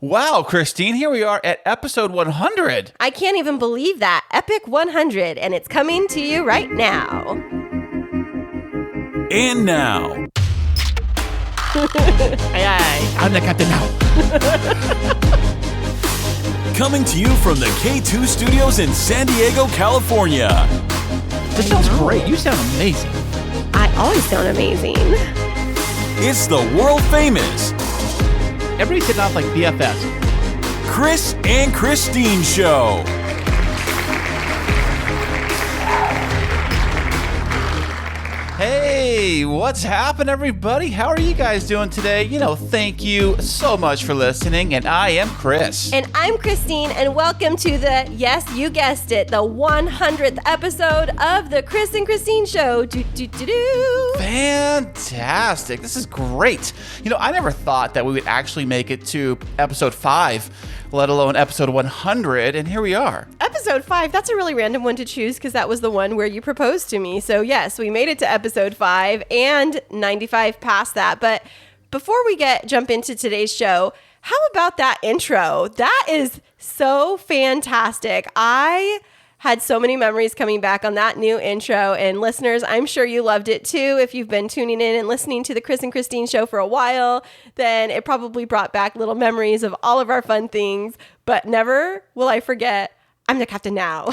Wow, Christine, here we are at episode 100. I can't even believe that. Epic 100, and it's coming to you right now. And now. Aye. I'm the captain now. Coming to you from the K2 studios in San Diego, California. This sounds great. You sound amazing. I always sound amazing. It's the world famous Everybody's hitting off like BFFs. Chris and Christine Show. Hey, what's happening, everybody? How are you guys doing today? Thank you so much for listening, and I am Chris. And I'm Christine, and welcome to the, yes, you guessed it, the 100th episode of the Chris and Christine Show. Fantastic. This is great. I never thought that we would actually make it to episode 5, let alone episode 100, and here we are. Episode 5, that's a really random one to choose because that was the one where you proposed to me. So yes, we made it to episode 5 and 95 past that. But before we jump into today's show, how about that intro? That is so fantastic. I had so many memories coming back on that new intro, and listeners, I'm sure you loved it too. If you've been tuning in and listening to the Chris and Christine Show for a while, then it probably brought back little memories of all of our fun things, but never will I forget, I'm the captain now.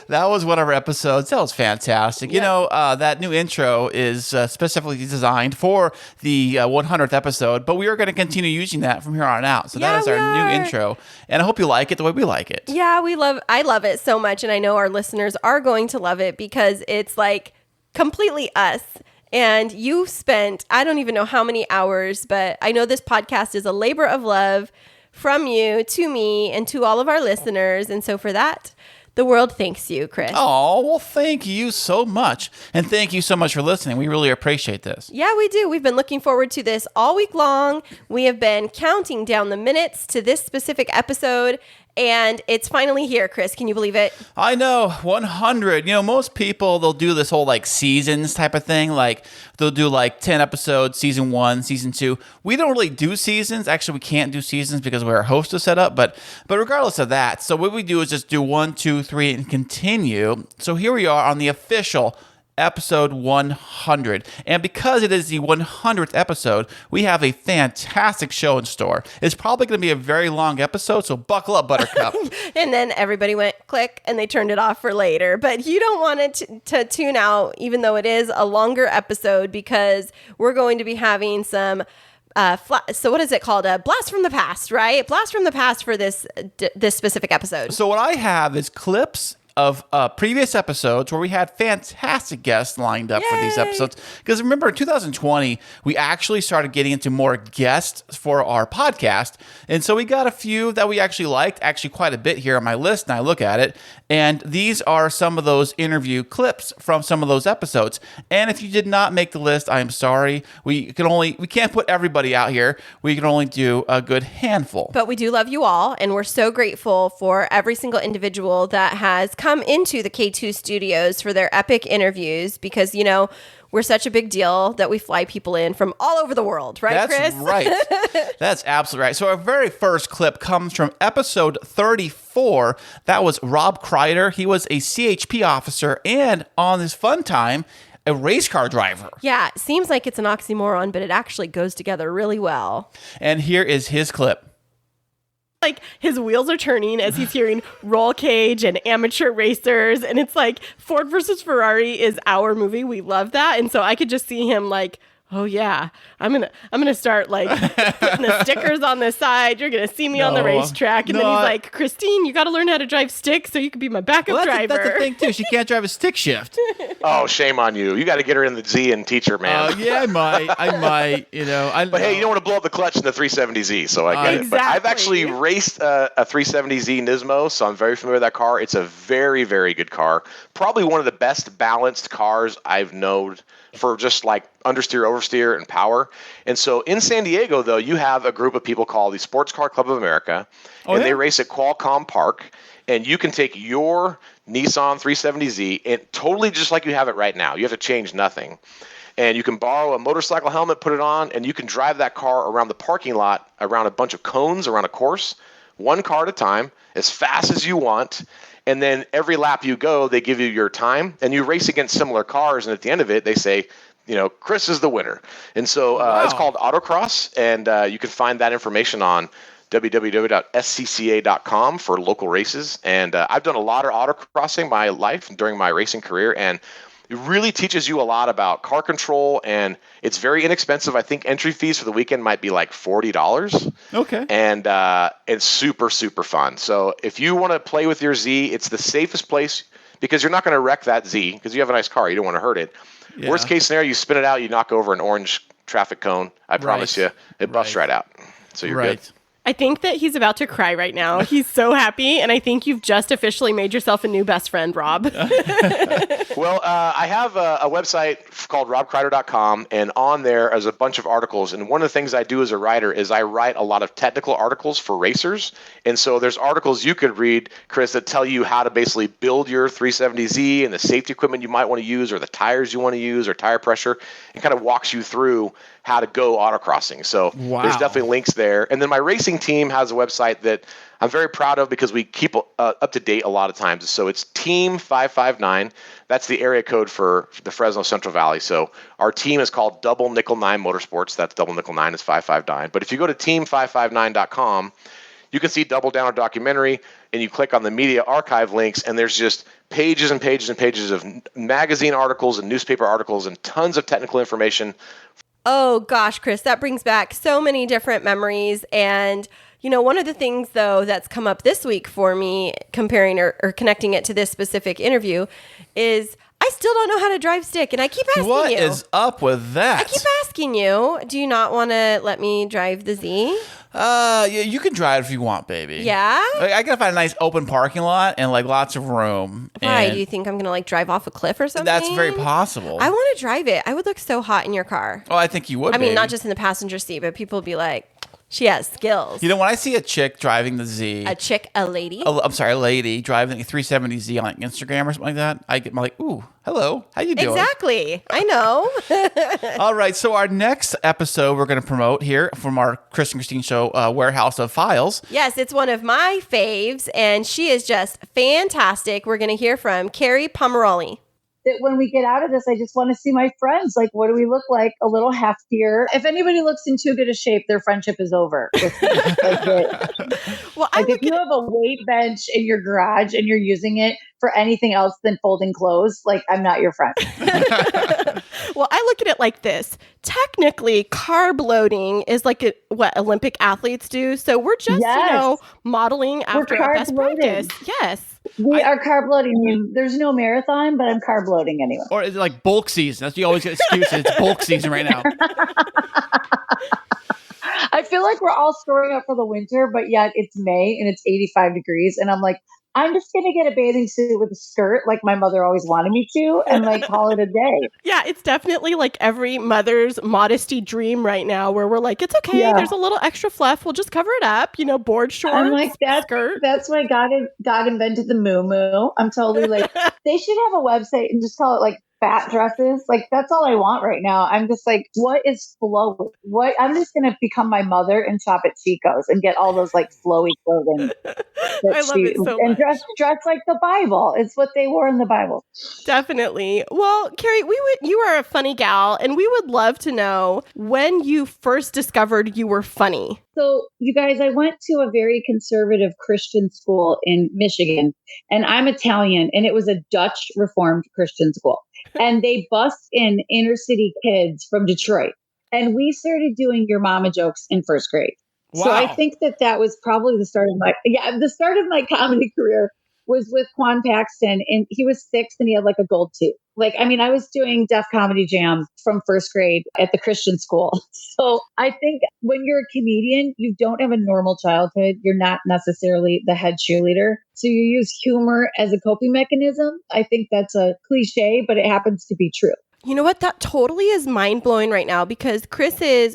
That was one of our episodes. That was fantastic. Yep. That new intro is specifically designed for the 100th episode, but we are going to continue using that from here on out. So that is our new intro, and I hope you like it the way we like it. Yeah, I love it so much, and I know our listeners are going to love it because it's like completely us. And you spent, I don't even know how many hours, but I know this podcast is a labor of love from you to me and to all of our listeners. And so for that, the world thanks you, Chris. Oh, well, thank you so much. And thank you so much for listening. We really appreciate this. Yeah, we do. We've been looking forward to this all week long. We have been counting down the minutes to this specific episode, and it's finally here, Chris. Can you believe it? I know, 100. Most people, they'll do this whole seasons type of thing. They'll do 10 episodes, season 1, season 2. We don't really do seasons. Actually, we can't do seasons because our host is set up. But regardless of that, so what we do is just do 1, 2, 3, and continue. So here we are on the official episode 100. And because it is the 100th episode, we have a fantastic show in store. It's probably going to be a very long episode, so buckle up, Buttercup. And then everybody went click and they turned it off for later. But you don't want it to tune out, even though it is a longer episode, because we're going to be having some so what is it called? A blast from the past, right? Blast from the past for this specific episode. So what I have is clips of previous episodes where we had fantastic guests lined up for these episodes. Because remember, in 2020, we actually started getting into more guests for our podcast. And so we got a few that we actually liked, actually quite a bit here on my list, and I look at it. And these are some of those interview clips from some of those episodes. And if you did not make the list, I'm sorry. We can't put everybody out here. We can only do a good handful. But we do love you all, and we're so grateful for every single individual that has come into the K2 studios for their epic interviews because, we're such a big deal that we fly people in from all over the world, right, Chris? That's right. That's absolutely right. So our very first clip comes from episode 34. That was Rob Kreider. He was a CHP officer and on this fun time, a race car driver. Yeah, it seems like it's an oxymoron, but it actually goes together really well. And here is his clip. His wheels are turning as he's hearing roll cage and amateur racers, and it's like Ford versus Ferrari is our movie. We love that, and so I could just see him oh yeah, I'm gonna start putting the stickers on the side. You're gonna see me on the racetrack, and then he's like, Christine, you got to learn how to drive stick so you can be my backup driver. That's the thing too. She can't drive a stick shift. Oh, shame on you. You got to get her in the Z and teach her, man. Yeah, I might. But hey, you don't want to blow up the clutch in the 370Z, so I get it. But I've actually raced a 370Z Nismo, so I'm very familiar with that car. It's a very, very good car. Probably one of the best balanced cars I've known for just understeer, oversteer, and power. And so in San Diego, though, you have a group of people called the Sports Car Club of America, they race at Qualcomm Park, and you can take your Nissan 370Z and totally just like you have it right now. You have to change nothing. and you can borrow a motorcycle helmet, put it on, and you can drive that car around the parking lot, around a bunch of cones, around a course, one car at a time, as fast as you want. And then every lap you go, they give you your time, and you race against similar cars. And at the end of it, they say, Chris is the winner. And so it's called autocross, and you can find that information on www.scca.com for local races. And I've done a lot of autocrossing my life during my racing career, and it really teaches you a lot about car control, and it's very inexpensive. I think entry fees for the weekend might be like $40. Okay. And it's super, super fun. So if you want to play with your Z, it's the safest place because you're not going to wreck that Z because you have a nice car. You don't want to hurt it. Yeah. Worst case scenario, you spin it out, you knock over an orange traffic cone. I promise you, it busts right out. So you're good. I think that he's about to cry right now. He's so happy, and I think you've just officially made yourself a new best friend, Rob. Well, I have a website called robkreider.com, and on there is a bunch of articles. And one of the things I do as a writer is I write a lot of technical articles for racers. And so there's articles you could read, Chris, that tell you how to basically build your 370Z and the safety equipment you might want to use or the tires you want to use or tire pressure, and kind of walks you through how to go autocrossing. So there's definitely links there. And then my racing team has a website that I'm very proud of because we keep up to date a lot of times. So it's Team 559. That's the area code for the Fresno Central Valley. So our team is called Double Nickel 9 Motorsports. That's Double Nickel 9 is 559. But if you go to team559.com, you can see Double Down, our documentary, and you click on the media archive links, and there's just pages and pages and pages of magazine articles and newspaper articles and tons of technical information. Oh gosh, Chris, that brings back so many different memories. And, one of the things, though, that's come up this week for me, comparing or connecting it to this specific interview, is I still don't know how to drive stick. And I keep asking you. What is up with that? I keep asking you, do you not want to let me drive the Z? Yeah, you can drive if you want, baby. Yeah? I gotta find a nice open parking lot and lots of room. Why? Do you think I'm gonna drive off a cliff or something? That's very possible. I want to drive it. I would look so hot in your car. Oh, I think you would. I mean, not just in the passenger seat, but people would be like, she has skills. When I see a chick driving the Z, a lady? A lady driving a 370Z on Instagram or something like that, I'm like, ooh, hello, how you doing? Exactly. I know. All right, so our next episode we're going to promote here from our Chris and Christine show, Warehouse of Files. Yes, it's one of my faves, and she is just fantastic. We're going to hear from Carrie Pomeroli. That when we get out of this, I just want to see my friends. Like, what do we look like? A little heftier. If anybody looks in too good a shape, their friendship is over. Well, if you have a weight bench in your garage and you're using it for anything else than folding clothes, I'm not your friend. Well, I look at it like this. Technically, carb loading is what Olympic athletes do. So we're just, modeling after a best practice. Yes. We are carb loading. There's no marathon, but I'm carb loading anyway. Or is it bulk season? That's you always get excuses. It's bulk season right now. I feel like we're all storing up for the winter, but yet it's May and it's 85 degrees. And I'm like, I'm just going to get a bathing suit with a skirt like my mother always wanted me to and call it a day. Yeah, it's definitely every mother's modesty dream right now where we're like, it's okay. Yeah. There's a little extra fluff. We'll just cover it up, board shorts, I'm like, skirt. That's why God invented the moo-moo. I'm totally they should have a website and just call it fat dresses. That's all I want right now. I'm just what is flowy? I'm just going to become my mother and shop at Chico's and get all those flowy clothing. I love it so much. And dress like the Bible. It's what they wore in the Bible. Definitely. Well, Carrie, you are a funny gal, and we would love to know when you first discovered you were funny. So, you guys, I went to a very conservative Christian school in Michigan, and I'm Italian, and it was a Dutch Reformed Christian school. And they bussed in inner city kids from Detroit. And we started doing your mama jokes in first grade. Wow. So I think that was probably the start of my comedy career was with Quan Paxton, and he was 6 and he had a gold tooth. I was doing Def Comedy Jam from first grade at the Christian school. So I think when you're a comedian, you don't have a normal childhood. You're not necessarily the head cheerleader. So you use humor as a coping mechanism. I think that's a cliche, but it happens to be true. You know what? That totally is mind-blowing right now because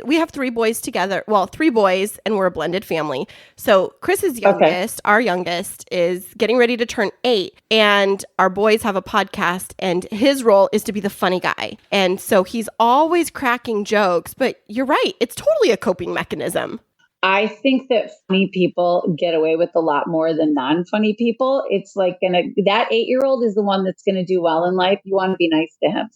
we have 3 boys together. Well, 3 boys, and we're a blended family. So Chris's youngest, our youngest, is getting ready to turn 8. And our boys have a podcast, and his role is to be the funny guy. And so he's always cracking jokes. But you're right. It's totally a coping mechanism. I think that funny people get away with a lot more than non-funny people. It's like that 8-year-old is the one that's going to do well in life. You want to be nice to him.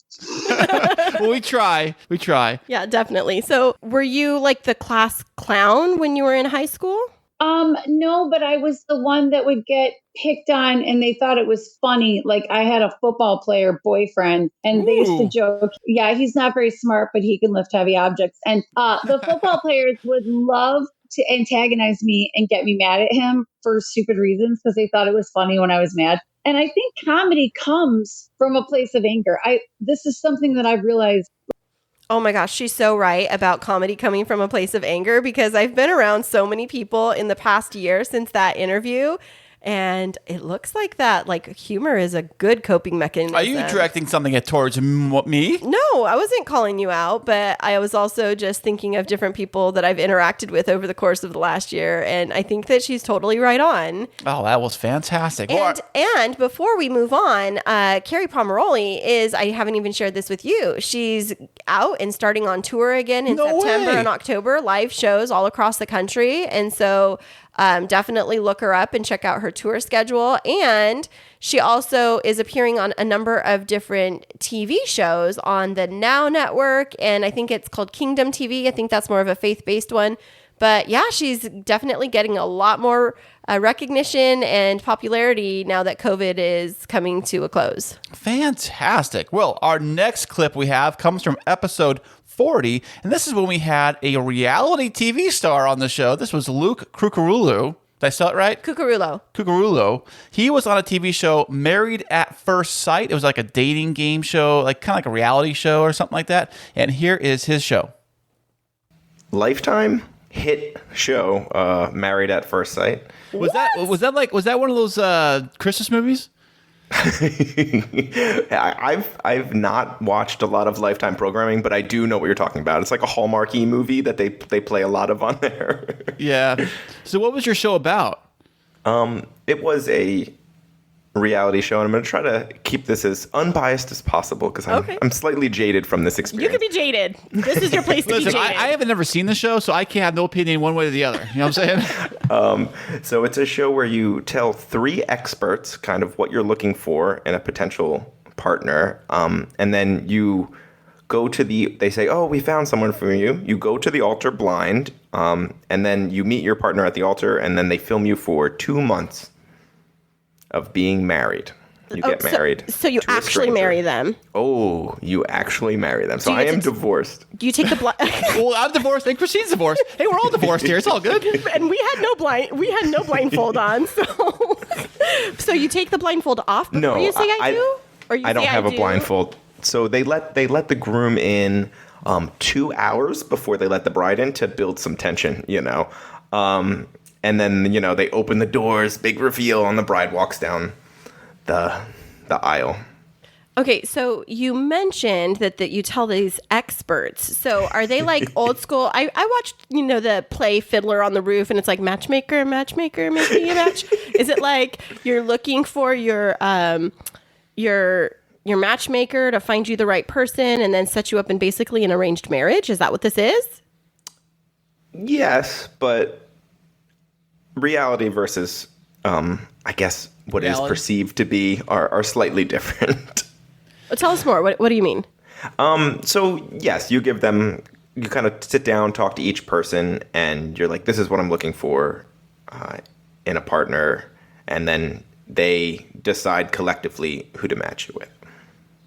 Well, we try. Yeah, definitely. So were you like the class clown when you were in high school? No, but I was the one that would get picked on and they thought it was funny. Like I had a football player boyfriend and they used to joke, yeah, he's not very smart, but he can lift heavy objects. And the football players would love to antagonize me and get me mad at him for stupid reasons because they thought it was funny when I was mad. And I think comedy comes from a place of anger. This is something that I've realized. Oh my gosh, she's so right about comedy coming from a place of anger because I've been around so many people in the past year since that interview. And it looks like that, like humor is a good coping mechanism. Are you directing something towards me? No, I wasn't calling you out, but I was also just thinking of different people that I've interacted with over the course of the last year. And I think that she's totally right on. Oh, that was fantastic. And before we move on, Carrie Pomeroli I haven't even shared this with you. She's out and starting on tour again in September and October, live shows all across the country. And so definitely look her up and check out her tour schedule. And she also is appearing on a number of different TV shows on the Now Network. And I think it's called Kingdom TV. I think that's more of a faith-based one. But yeah, she's definitely getting a lot more recognition and popularity now that COVID is coming to a close. Fantastic. Well, our next clip we have comes from episode 40, and this is when we had a reality TV star on the show. This was Luke Cucurullo. Did I spell it right? Cucurullo. He was on a TV show, Married at First Sight. It was like a dating game show, like kind of like a reality show or something like that. And here is his show. Lifetime hit show, Married at First Sight. Was that one of those Christmas movies? I've not watched a lot of Lifetime programming, but I do know what you're talking about. It's like a Hallmarky movie that they play a lot of on there. Yeah. So what was your show about? It was a reality show, and I'm going to try to keep this as unbiased as possible because I'm slightly jaded from this experience. You can be jaded. This is your place to be jaded. I haven't never seen the show, so I can't have no opinion one way or the other. You know what I'm saying? So it's a show where you tell 3 experts kind of what you're looking for in a potential partner, and then you go to they say, oh, we found someone for you. You go to the altar blind, and then you meet your partner at the altar, and then they film you for 2 months of being married. You get married. So you actually marry them. Oh, you actually marry them. So I am divorced. Do you take the blind? Well, I'm divorced and Christine's divorced. Hey, we're all divorced here. It's all good. And we had no blindfold on. So you take the blindfold off before you say I do? Or you I don't have a blindfold. So they let the groom in 2 hours before they let the bride in to build some tension, you know. And then, you know, they open the doors, big reveal, and the bride walks down the aisle. Okay, so you mentioned that you tell these experts. So are they like old school? I watched, the play Fiddler on the Roof, and it's like matchmaker, make me a match. Is it like you're looking for your matchmaker to find you the right person and then set you up in basically an arranged marriage? Is that what this is? Yes, but reality versus, I guess, what reality is perceived to be are slightly different. Well, tell us more. What do you mean? So, yes, you kind of sit down, talk to each person, and you're like, this is what I'm looking for in a partner. And then they decide collectively who to match you with.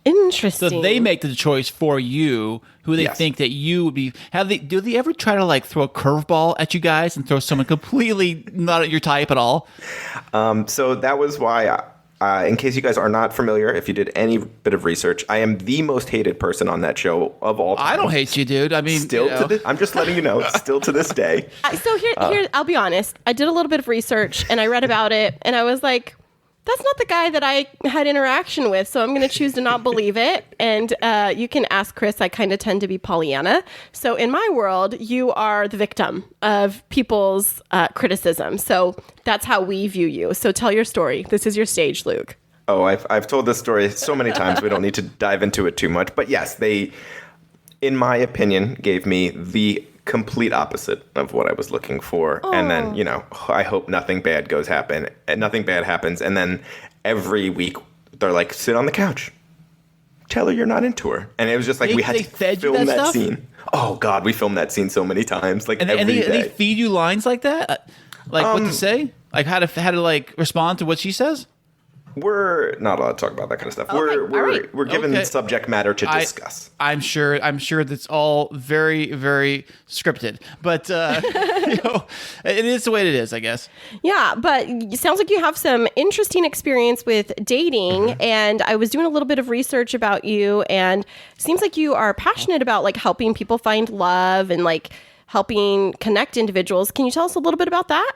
Interesting. So they make the choice for you who they think that you would be. Do they ever try to like throw a curveball at you guys and throw someone completely not at your type at all? So that was why, in case you guys are not familiar, if you did any bit of research, I am the most hated person on that show of all time. I don't hate you, dude. I mean, I'm just letting you know, still to this day. So here, I'll be honest. I did a little bit of research and I read about it and I was like, that's not the guy that I had interaction with, so I'm going to choose to not believe it. And you can ask Chris. I kind of tend to be Pollyanna. So in my world, you are the victim of people's criticism. So that's how we view you. So tell your story. This is your stage, Luke. Oh, I've told this story so many times, we don't need to dive into it too much. But yes, they, in my opinion, gave me the complete opposite of what I was looking for. Oh. And then, I hope nothing bad happens. And then every week they're like, sit on the couch. Tell her you're not into her. And it was just like, we had to film that scene. Oh God, we filmed that scene so many times. Like every day. They feed you lines like that? Like what to say? Like how to like respond to what she says? We're not allowed to talk about that kind of stuff. Okay, we're given subject matter to discuss. I'm sure that's all very, very scripted, but it is the way it is, I guess. Yeah, but it sounds like you have some interesting experience with dating, and I was doing a little bit of research about you, and it seems like you are passionate about like helping people find love and like helping connect individuals. Can you tell us a little bit about that?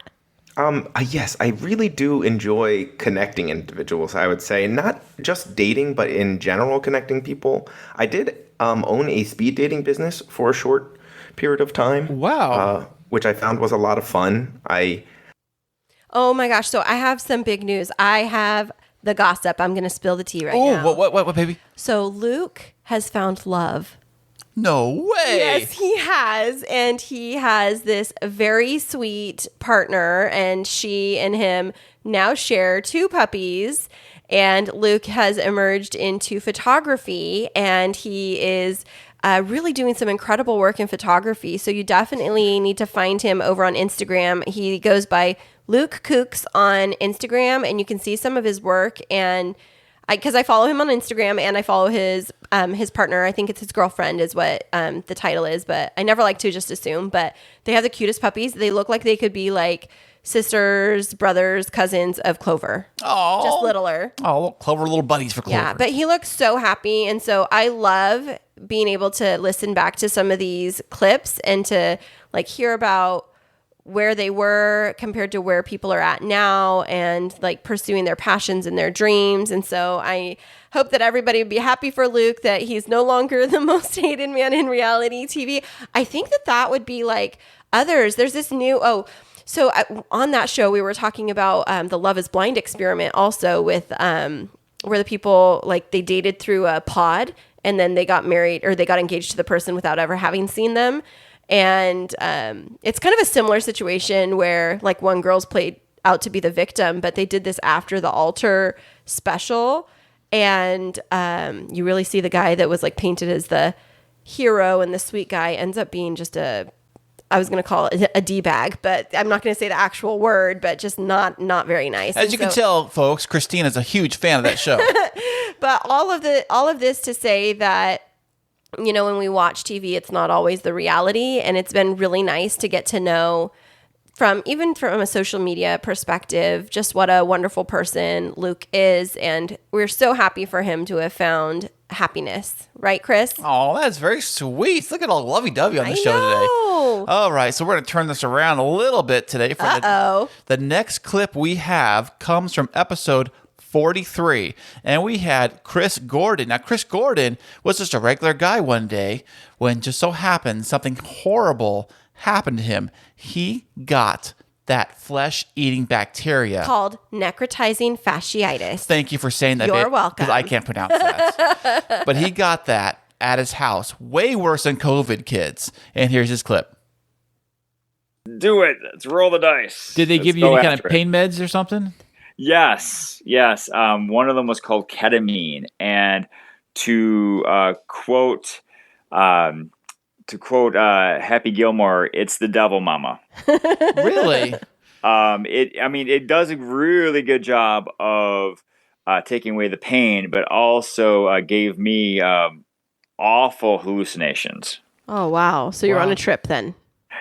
Yes, I really do enjoy connecting individuals, I would say. Not just dating, but in general connecting people. I did own a speed dating business for a short period of time. Wow. Which I found was a lot of fun. Oh my gosh, so I have some big news. I have the gossip. I'm going to spill the tea right now. Oh, what, baby? So Luke has found love. No way. Yes, he has. And he has this very sweet partner, and she and him now share 2 puppies. And Luke has emerged into photography, and he is really doing some incredible work in photography. So you definitely need to find him over on Instagram. He goes by Luke Kooks on Instagram, and you can see some of his work. And because I follow him on Instagram and I follow his partner. I think it's his girlfriend is what the title is, but I never like to just assume. But they have the cutest puppies. They look like they could be like sisters, brothers, cousins of Clover. Oh, just littler. Oh, Clover, little buddies for Clover. Yeah, but he looks so happy, and so I love being able to listen back to some of these clips and to like hear about where they were compared to where people are at now and like pursuing their passions and their dreams. And so I hope that everybody would be happy for Luke, that he's no longer the most hated man in reality TV. I think that would be like others. There's this new, on that show, we were talking about the Love is Blind experiment also with where the people like they dated through a pod and then they got married or they got engaged to the person without ever having seen them. And it's kind of a similar situation where like one girl's played out to be the victim, but they did this after the altar special. And you really see the guy that was like painted as the hero and the sweet guy ends up being just I was going to call it a D-bag, but I'm not going to say the actual word, but just not very nice. As you can tell, folks, Christina's a huge fan of that show. But all of this to say that, when we watch TV, it's not always the reality. And it's been really nice to get to know even from a social media perspective, just what a wonderful person Luke is. And we're so happy for him to have found happiness. Right, Chris? Oh, that's very sweet. Look at all lovey-dovey on the show today. All right, so we're going to turn this around a little bit today. The next clip we have comes from episode 43, and we had Chris Gordon. Now, Chris Gordon was just a regular guy one day when just so happened something horrible happened to him. He got that flesh-eating bacteria called necrotizing fasciitis. Thank you for saying that. You're welcome. Because I can't pronounce that. But he got that at his house. Way worse than COVID, kids. And here's his clip. Do it. Let's roll the dice. Did they give you any kind of pain meds or something? Yes. One of them was called ketamine, and to quote Happy Gilmore, it's the devil, mama. Really? It does a really good job of taking away the pain, but also gave me awful hallucinations. Oh wow! So you're on a trip then.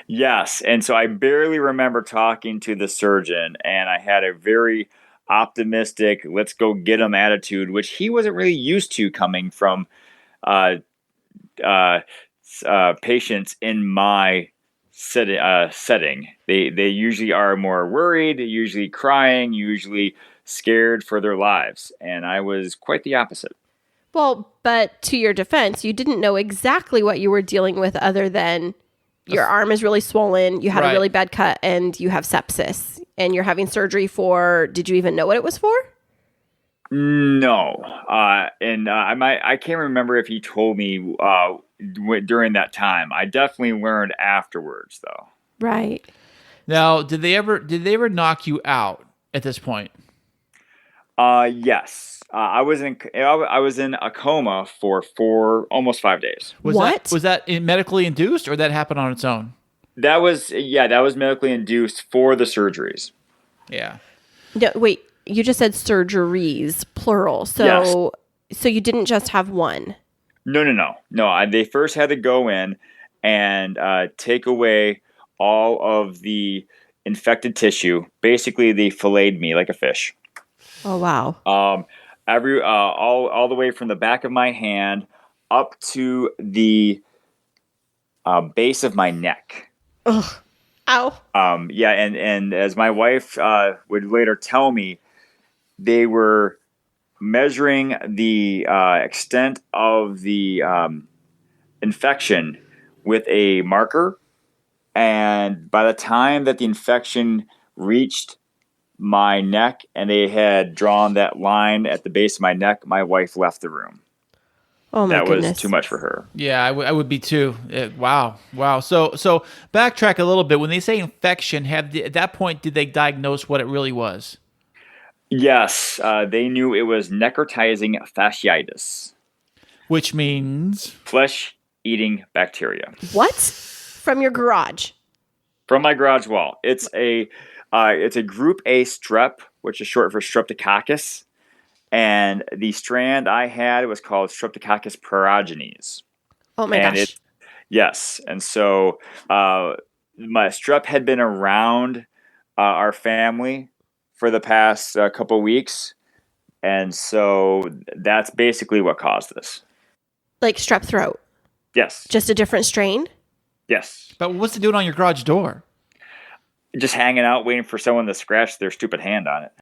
Yes, and so I barely remember talking to the surgeon, and I had a very optimistic, let's go get him attitude, which he wasn't really used to coming from patients in my setting. They usually are more worried, usually crying, usually scared for their lives. And I was quite the opposite. Well, but to your defense, you didn't know exactly what you were dealing with other than your arm is really swollen, you had a really bad cut, and you have sepsis, and you're having surgery for, did you even know what it was for? No. I can't remember if he told me during that time. I definitely learned afterwards, though. Right. Now, did they ever knock you out at this point? Yes. I was in a coma for almost 5 days. Was that medically induced, or that happened on its own? That was medically induced for the surgeries. Yeah. No, wait, you just said surgeries, plural. So So you didn't just have one. No. They first had to go in and take away all of the infected tissue. Basically, they filleted me like a fish. Oh wow. All the way from the back of my hand up to the base of my neck. Ugh. Ow. And as my wife would later tell me, they were measuring the extent of the infection with a marker, and by the time that the infection reached my neck and they had drawn that line at the base of my neck, my wife left the room. Oh my goodness. That was too much for her. Yeah, I would be too. Wow. So backtrack a little bit. When they say infection, at that point, did they diagnose what it really was? Yes, they knew it was necrotizing fasciitis. Which means? Flesh-eating bacteria. What? From your garage? From my garage wall. It's a group A strep, which is short for streptococcus. And the strand I had was called Streptococcus pyogenes. Oh my gosh. Yes. And so my strep had been around our family for the past couple of weeks. And so that's basically what caused this. Like strep throat? Yes. Just a different strain? Yes. But what's it doing on your garage door? Just hanging out, waiting for someone to scratch their stupid hand on it.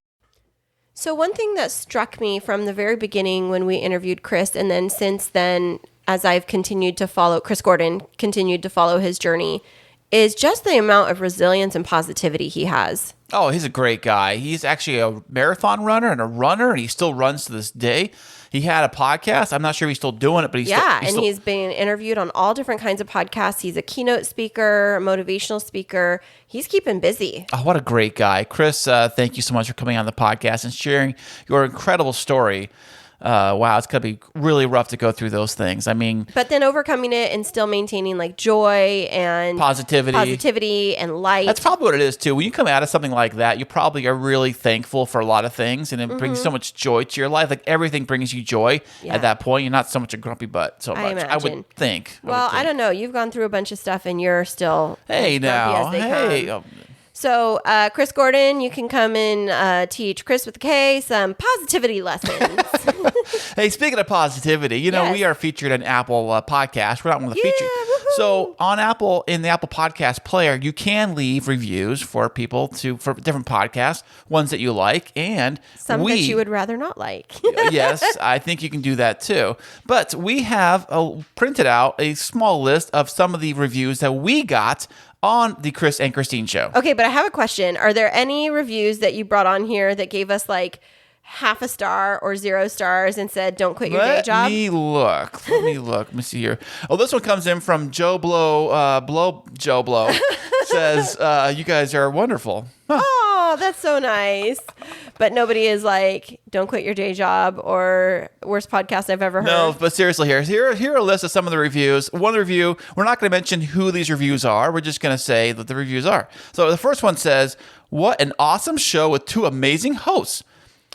So one thing that struck me from the very beginning when we interviewed Chris, and then since then, as I've continued to follow, Chris Gordon continued to follow his journey, is just the amount of resilience and positivity he has. Oh, he's a great guy. He's actually a marathon runner and a runner, and he still runs to this day. He had a podcast. I'm not sure if he's still doing it, but he's been interviewed on all different kinds of podcasts. He's a keynote speaker, a motivational speaker. He's keeping busy. Oh, what a great guy. Chris, thank you so much for coming on the podcast and sharing your incredible story. Wow, it's going to be really rough to go through those things. I mean, but then overcoming it and still maintaining like joy and positivity and light. That's probably what it is too. When you come out of something like that, you probably are really thankful for a lot of things, and it brings so much joy to your life. Like everything brings you joy at that point. You're not so much a grumpy butt so much. I would think. I don't know. You've gone through a bunch of stuff, and you're still hey now. So, Chris Gordon, you can come and teach Chris with a K some positivity lessons. Hey, speaking of positivity, we are featured on Apple Podcast. We're not one of the featured. Woohoo. So on Apple, in the Apple Podcast player, you can leave reviews for people for different podcasts, ones that you like, and some that you would rather not like. Yes, I think you can do that too. But we have printed out a small list of some of the reviews that we got on the Chris and Christine show. Okay, but I have a question. Are there any reviews that you brought on here that gave us like half a star or 0 stars and said, don't quit your day job? Let me look. Let me see here. Oh, this one comes in from Joe Blow. Joe Blow says, you guys are wonderful. Huh. Oh, that's so nice. But nobody is like, don't quit your day job or worst podcast I've ever heard. No, but seriously, here are a list of some of the reviews. One review, we're not going to mention who these reviews are. We're just going to say that the reviews are. So the first one says, what an awesome show with 2 amazing hosts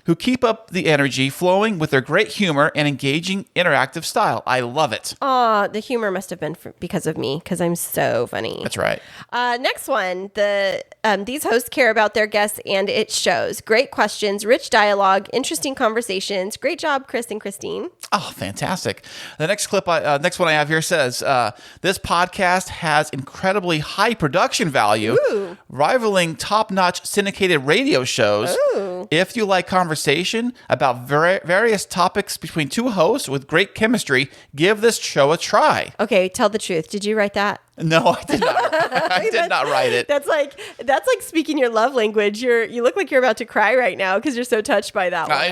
who keep up the energy flowing with their great humor and engaging interactive style. I love it. Oh, the humor must have been because of me, because I'm so funny. That's right. Next one. These hosts care about their guests and it shows. Great questions, rich dialogue, interesting conversations. Great job, Chris and Christine. Oh, fantastic. The next clip, next one I have here says, this podcast has incredibly high production value, rivaling top-notch syndicated radio shows. Ooh. If you like conversation about various topics between two hosts with great chemistry. Give this show a try. Okay, tell the truth. Did you write that? No, I did not. I did not write it. That's like speaking your love language. You look like you're about to cry right now because you're so touched by that one. I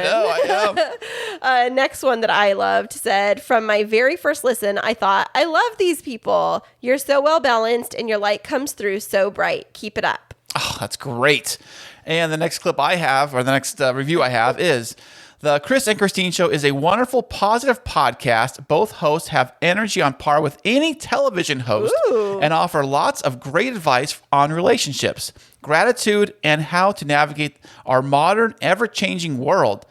know. Next one that I loved said, from my very first listen, I thought, I love these people. You're so well balanced and your light comes through so bright. Keep it up. Oh, that's great. And the next clip I have, or the next review I have is, the Chris and Christine Show is a wonderful, positive podcast. Both hosts have energy on par with any television host and offer lots of great advice on relationships, gratitude, and how to navigate our modern, ever-changing world.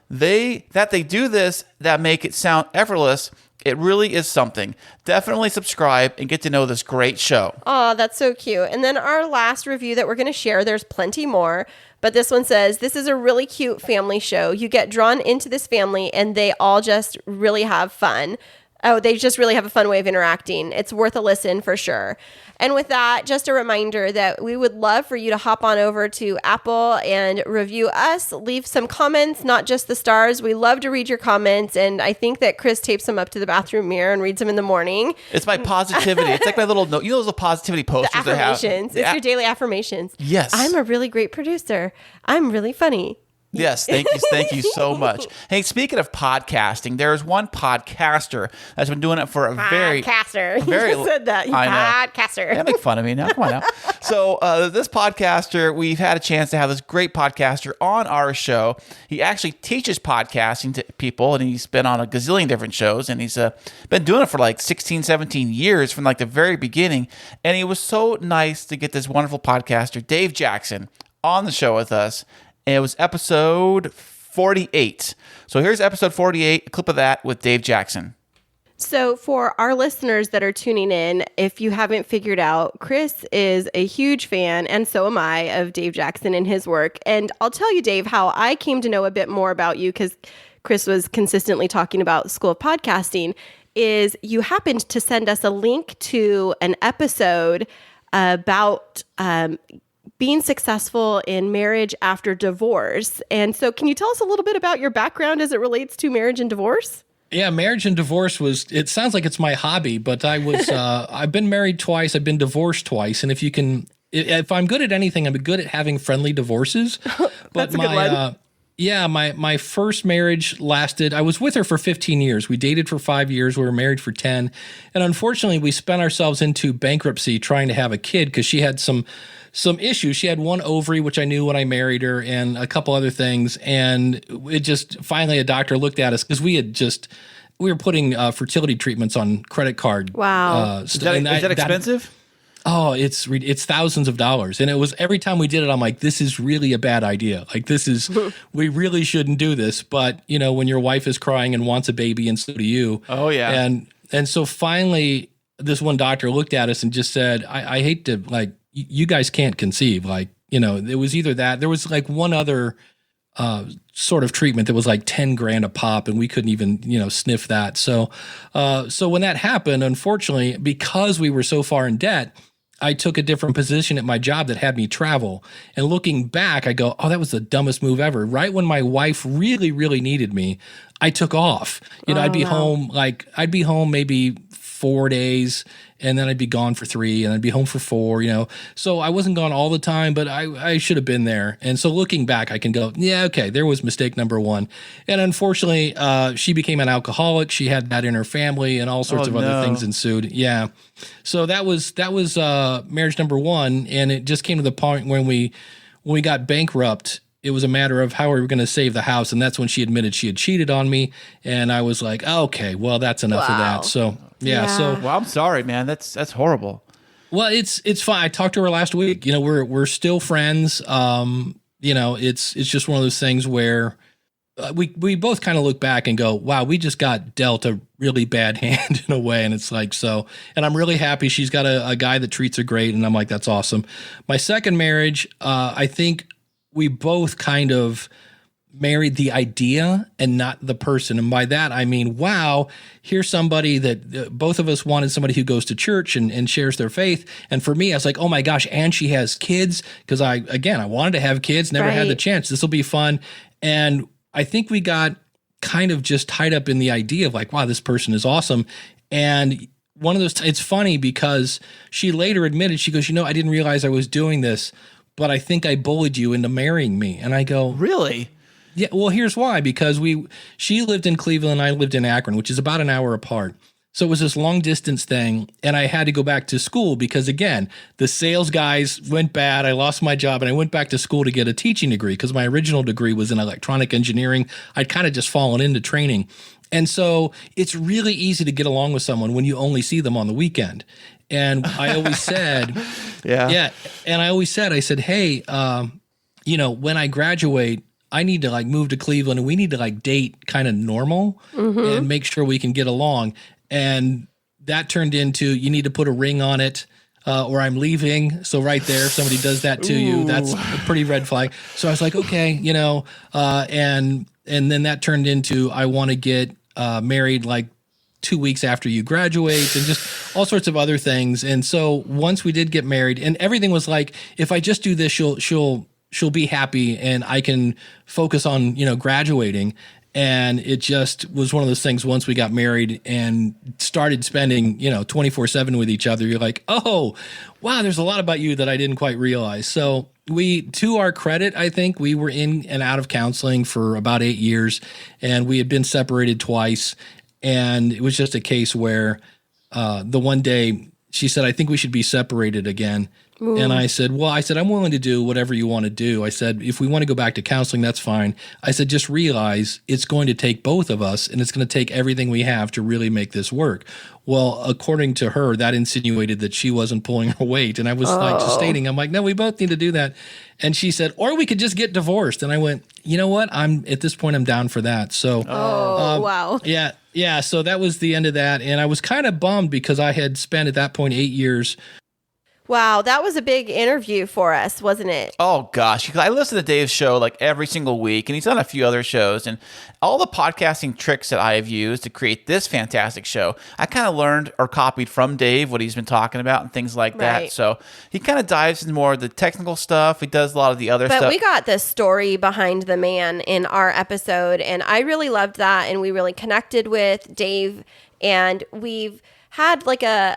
They do this that make it sound effortless. It really is something. Definitely subscribe and get to know this great show. Oh, that's so cute. And then our last review that we're going to share, there's plenty more, but this one says, this is a really cute family show. You get drawn into this family and they all just really have fun. They just really have a fun way of interacting. It's worth a listen for sure. And with that, just a reminder that we would love for you to hop on over to Apple and review us. Leave some comments, not just the stars. We love to read your comments. And I think that Chris tapes them up to the bathroom mirror and reads them in the morning. It's my positivity. It's like my little note. You know those little positivity posters the affirmations. It's your daily affirmations. Yes. I'm a really great producer. I'm really funny. Yes, thank you so much. Hey, speaking of podcasting, there's one podcaster that's been doing it for a very... Podcaster. You just said that. Podcaster. Yeah, make fun of me now. Come on now. So this podcaster, we've had a chance to have this great podcaster on our show. He actually teaches podcasting to people, and he's been on a gazillion different shows, and he's been doing it for like 16, 17 years from like the very beginning. And he was so nice to get this wonderful podcaster, Dave Jackson, on the show with us. And it was episode 48. So here's episode 48, a clip of that with Dave Jackson. So for our listeners that are tuning in, if you haven't figured out, Chris is a huge fan, and so am I, of Dave Jackson and his work. And I'll tell you, Dave, how I came to know a bit more about you, because Chris was consistently talking about School of Podcasting, is you happened to send us a link to an episode about being successful in marriage after divorce. And so can you tell us a little bit about your background as it relates to marriage and divorce? Yeah, marriage and divorce it sounds like it's my hobby, but I've been married twice, I've been divorced twice. And if I'm good at anything, I'm good at having friendly divorces. But That's a good one. My first marriage lasted, I was with her for 15 years. We dated for 5 years. We were married for 10. And unfortunately, we spent ourselves into bankruptcy trying to have a kid because she had some issues. She had one ovary, which I knew when I married her, and a couple other things. And it just, finally a doctor looked at us because we were putting fertility treatments on credit card. Wow. Is that expensive? It's thousands of dollars. And it was, every time we did it, I'm like, this is really a bad idea. Like, we really shouldn't do this. But, when your wife is crying and wants a baby, and so do you. Oh, yeah. And so finally, this one doctor looked at us and just said, I hate to, like, you guys can't conceive. Like, it was either that. There was like one other sort of treatment that was like $10,000 a pop, and we couldn't even, sniff that. So when that happened, unfortunately, because we were so far in debt, I took a different position at my job that had me travel. And looking back, I go, oh, that was the dumbest move ever. Right when my wife really, really needed me, I took off. I'd be home maybe 4 days, and then I'd be gone for 3, and I'd be home for 4, So I wasn't gone all the time, but I should have been there. And so looking back, I can go, yeah, okay, there was mistake number 1. And unfortunately, she became an alcoholic. She had that in her family, and all sorts of other things ensued. Yeah. So that was marriage number 1. And it just came to the point when we got bankrupt, it was a matter of how we were going to save the house. And that's when she admitted she had cheated on me. And I was like, okay, well, that's enough of that. So, well, I'm sorry, man. That's horrible. Well, it's fine. I talked to her last week. We're still friends. It's just one of those things where we both kind of look back and go, wow, we just got dealt a really bad hand in a way. And it's like, so, and I'm really happy she's got a guy that treats her great. And I'm like, that's awesome. My second marriage, I think we both kind of married the idea and not the person. And by that, I mean, wow, here's somebody that both of us wanted, somebody who goes to church and shares their faith. And for me, I was like, oh my gosh, and she has kids. Because I wanted to have kids, never had the chance. This will be fun. And I think we got kind of just tied up in the idea of like, wow, this person is awesome. And one of those, it's funny because she later admitted, she goes, I didn't realize I was doing this, but I think I bullied you into marrying me. And I go, really? Yeah, well, here's why. Because she lived in Cleveland, I lived in Akron, which is about an hour apart. So it was this long distance thing, and I had to go back to school because, again, the sales guys went bad. I lost my job, and I went back to school to get a teaching degree because my original degree was in electronic engineering. I'd kind of just fallen into training. And so it's really easy to get along with someone when you only see them on the weekend. And I always said, and I always said, hey, when I graduate, I need to like move to Cleveland and we need to like date kind of normal and make sure we can get along. And that turned into, you need to put a ring on it or I'm leaving. So right there, if somebody does that to you, that's a pretty red flag. So I was like, okay, and then that turned into, I want to get married like 2 weeks after you graduate and just all sorts of other things. And so once we did get married and everything was like, if I just do this, she'll be happy and I can focus on, graduating. And it just was one of those things once we got married and started spending, 24/7 with each other, you're like, oh, wow, there's a lot about you that I didn't quite realize. So to our credit, I think we were in and out of counseling for about 8 years and we had been separated twice. And it was just a case where the one day she said, I think we should be separated again. Ooh. And I said, I'm willing to do whatever you want to do. I said, if we want to go back to counseling, that's fine. I said, just realize it's going to take both of us and it's going to take everything we have to really make this work. Well, according to her, that insinuated that she wasn't pulling her weight. And I was like just stating, I'm like, no, we both need to do that. And she said, or we could just get divorced. And I went, you know what? At this point, I'm down for that. So, wow. Yeah. So that was the end of that. And I was kind of bummed because I had spent at that point 8 years. Wow, that was a big interview for us, wasn't it? Oh, gosh. I listen to Dave's show like every single week, and he's on a few other shows. And all the podcasting tricks that I have used to create this fantastic show, I kind of learned or copied from Dave what he's been talking about and things like that. So he kind of dives into more of the technical stuff. He does a lot of the other stuff. But we got the story behind the man in our episode, and I really loved that, and we really connected with Dave. And we've had like I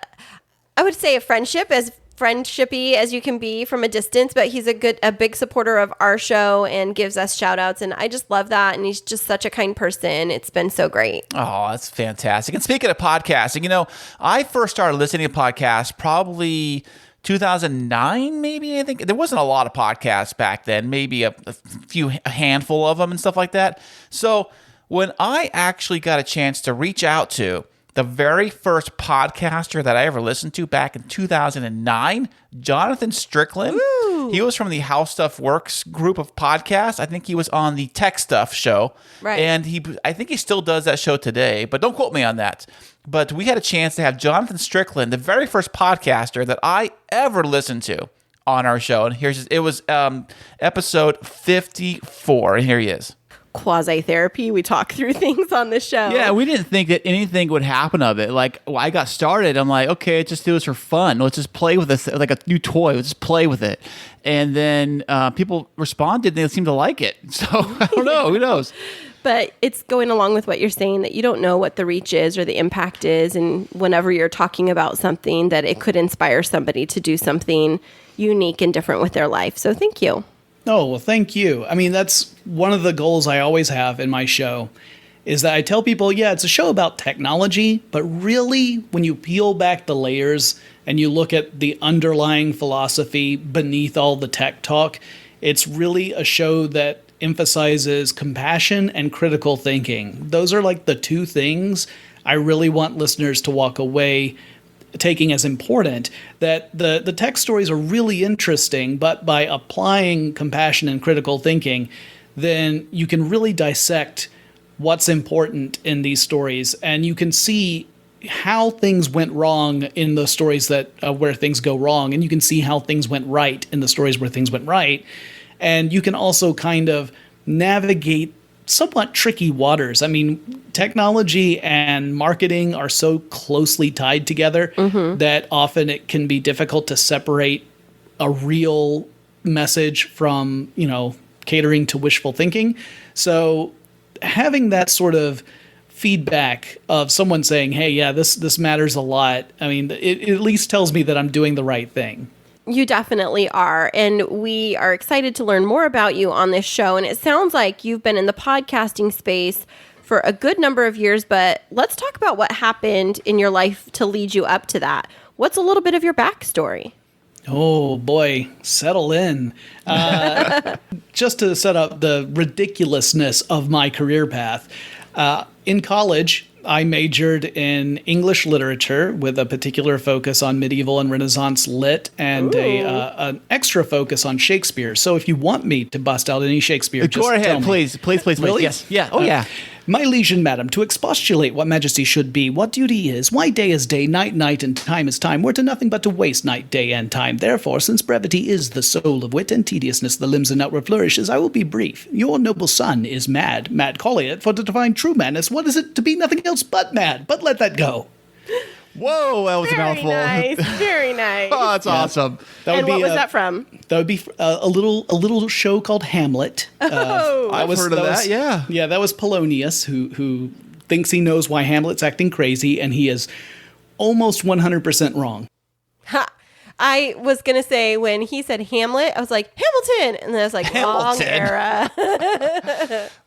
would say a friendshipy as you can be from a distance, but he's a big supporter of our show and gives us shout outs. And I just love that. And he's just such a kind person. It's been so great. Oh, that's fantastic. And speaking of podcasting, I first started listening to podcasts probably 2009, maybe. I think there wasn't a lot of podcasts back then, maybe a handful of them and stuff like that. So when I actually got a chance to reach out to the very first podcaster that I ever listened to back in 2009, Jonathan Strickland. Ooh. He was from the How Stuff Works group of podcasts. I think he was on the Tech Stuff show. Right. And I think he still does that show today, but don't quote me on that. But we had a chance to have Jonathan Strickland, the very first podcaster that I ever listened to on our show. And it was episode 54, and here he is. Quasi-therapy. We talk through things on the show. Yeah, we didn't think that anything would happen of it. Like, I got started. I'm like, okay, let's just do this for fun. Let's just play with this like a new toy. Let's just play with it. And then people responded. And they seemed to like it. So I don't know. Who knows? But it's going along with what you're saying, that you don't know what the reach is or the impact is. And whenever you're talking about something, that it could inspire somebody to do something unique and different with their life. So thank you. Oh, well, thank you. I mean, that's one of the goals I always have in my show, is that I tell people, it's a show about technology, but really, when you peel back the layers and you look at the underlying philosophy beneath all the tech talk, it's really a show that emphasizes compassion and critical thinking. Those are like the two things I really want listeners to walk away taking as important. That the tech stories are really interesting, but by applying compassion and critical thinking, then you can really dissect what's important in these stories, and you can see how things went wrong in the stories that where things go wrong, and you can see how things went right in the stories where things went right. And you can also kind of navigate somewhat tricky waters. I mean, technology and marketing are so closely tied together that often it can be difficult to separate a real message from, catering to wishful thinking. So having that sort of feedback of someone saying, hey, yeah, this matters a lot. I mean, it at least tells me that I'm doing the right thing. You definitely are. And we are excited to learn more about you on this show. And it sounds like you've been in the podcasting space for a good number of years, but let's talk about what happened in your life to lead you up to that. What's a little bit of your backstory? Oh boy, settle in. Just to set up the ridiculousness of my career path. In college, I majored in English literature with a particular focus on medieval and Renaissance lit and an extra focus on Shakespeare. So if you want me to bust out any Shakespeare, just go ahead, tell me. please. Really? Yes. Yeah. Oh, yeah. My liegen, madam, to expostulate what majesty should be, what duty is, why day is day, night, night, and time is time, were to nothing but to waste night, day, and time. Therefore, since brevity is the soul of wit, and tediousness the limbs and outward flourishes, I will be brief. Your noble son is mad. Mad call it, for to define true madness, what is it to be nothing else but mad? But let that go. Whoa, that was a mouthful. Very nice. Very nice. Oh, that's awesome. And what was that from? That would be a little show called Hamlet. I've heard of that. Yeah. Yeah, that was Polonius, who thinks he knows why Hamlet's acting crazy, and he is almost 100% wrong. Ha! I was going to say, when he said Hamlet, I was like, Hamilton! And then I was like, wrong era.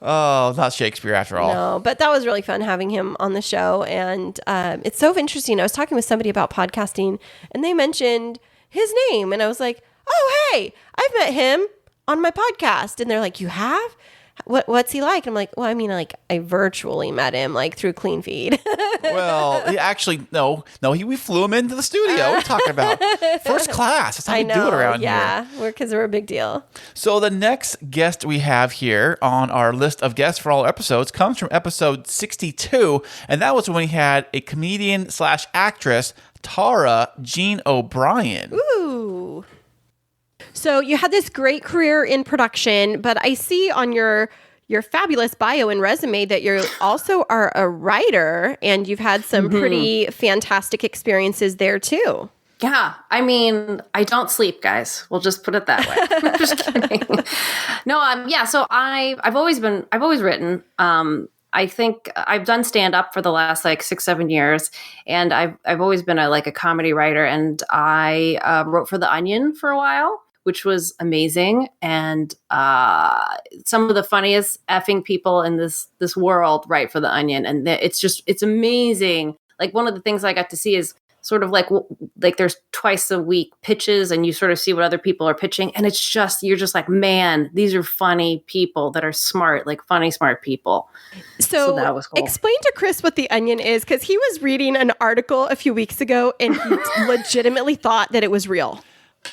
Oh, not Shakespeare after all. No, but that was really fun having him on the show. And it's so interesting. I was talking with somebody about podcasting, and they mentioned his name. And I was like, oh, hey, I've met him on my podcast. And they're like, you have? What's he like? And I'm like, well, I mean, like, I virtually met him, like, through Clean Feed. Well, actually, no, we flew him into the studio. We're talking about first class. That's how we do it around here. Yeah, because we're a big deal. So the next guest we have here on our list of guests for all episodes comes from episode 62, and that was when we had a comedian / actress, Tara Jean O'Brien. Ooh. So you had this great career in production, but I see on your fabulous bio and resume that you also are a writer, and you've had some pretty fantastic experiences there too. Yeah, I mean, I don't sleep, guys. We'll just put it that way. I'm just kidding. No, yeah. So I've always written. I think I've done stand up for the last 6-7 years, and I've always been a comedy writer, and I wrote for The Onion for a while, which was amazing. And some of the funniest effing people in this world write for The Onion. And it's amazing. Like, one of the things I got to see is sort of like there's twice a week pitches, and you sort of see what other people are pitching. And you're just like, man, these are funny people that are smart, funny, smart people. So that was cool. Explain to Chris what The Onion is, because he was reading an article a few weeks ago and he legitimately thought that it was real.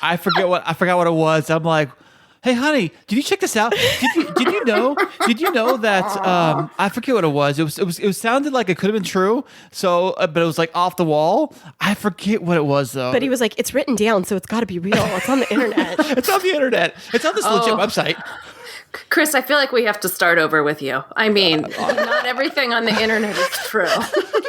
I forgot what it was. I'm like, hey, honey, did you check this out? Did you know that I forget what it was. It sounded like it could have been true. So, but it was off the wall. I forget what it was though. But he was like, it's written down, so it's got to be real. It's on the internet. It's on the internet. It's on this legit website. Chris, I feel like we have to start over with you. I mean, not everything on the internet is true.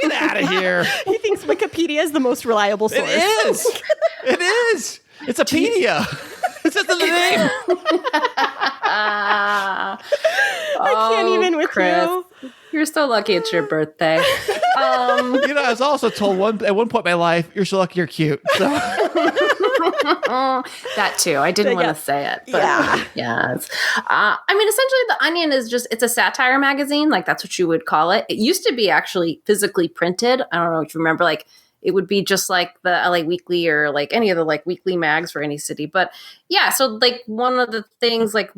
Get out of here. He thinks Wikipedia is the most reliable source. It is. It is. It's a pedia. It says in the name. I can't even with Chris. you. You're so lucky it's your birthday. I was also told at one point in my life, you're so lucky you're cute. So. That too. I didn't want to say it. But yeah. I mean, essentially, The Onion is it's a satire magazine. That's what you would call it. It used to be actually physically printed. I don't know if you remember, it would be just like the LA Weekly or any of the weekly mags for any city. But yeah, so one of the things the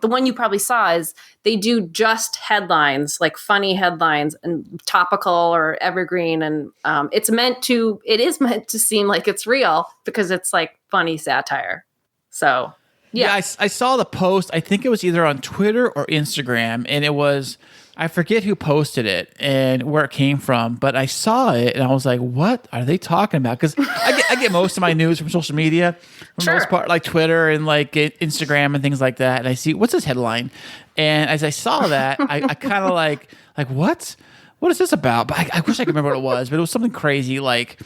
one you probably saw is they do just headlines, funny headlines and topical or evergreen. And it is meant to seem like it's real because it's funny satire. So yeah, I saw the post. I think it was either on Twitter or Instagram, and it was I forget who posted it and where it came from, but I saw it and I was like, what are they talking about? Because I get most of my news from social media, for the most part, like Twitter and like Instagram and things like that. And I see, what's this headline? And as I saw that, I kind of like what? What is this about? But I wish I could remember what it was, but it was something crazy like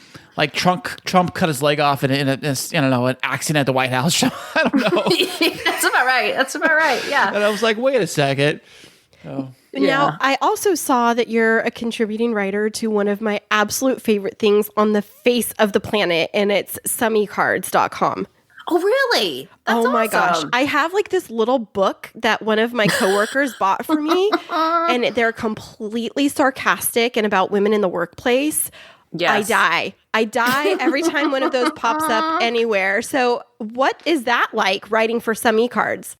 Trump cut his leg off in I don't know, an accident at the White House. I don't know. That's about right. Yeah. And I was like, wait a second. Oh. Now, I also saw that you're a contributing writer to one of my absolute favorite things on the face of the planet, and it's summycards.com. Oh, really? That's oh my awesome. gosh. I have like this little book that one of my coworkers bought for me, and they're completely sarcastic and about women in the workplace. Yes. I die every time one of those pops up anywhere. So what is that like writing for Summy Cards?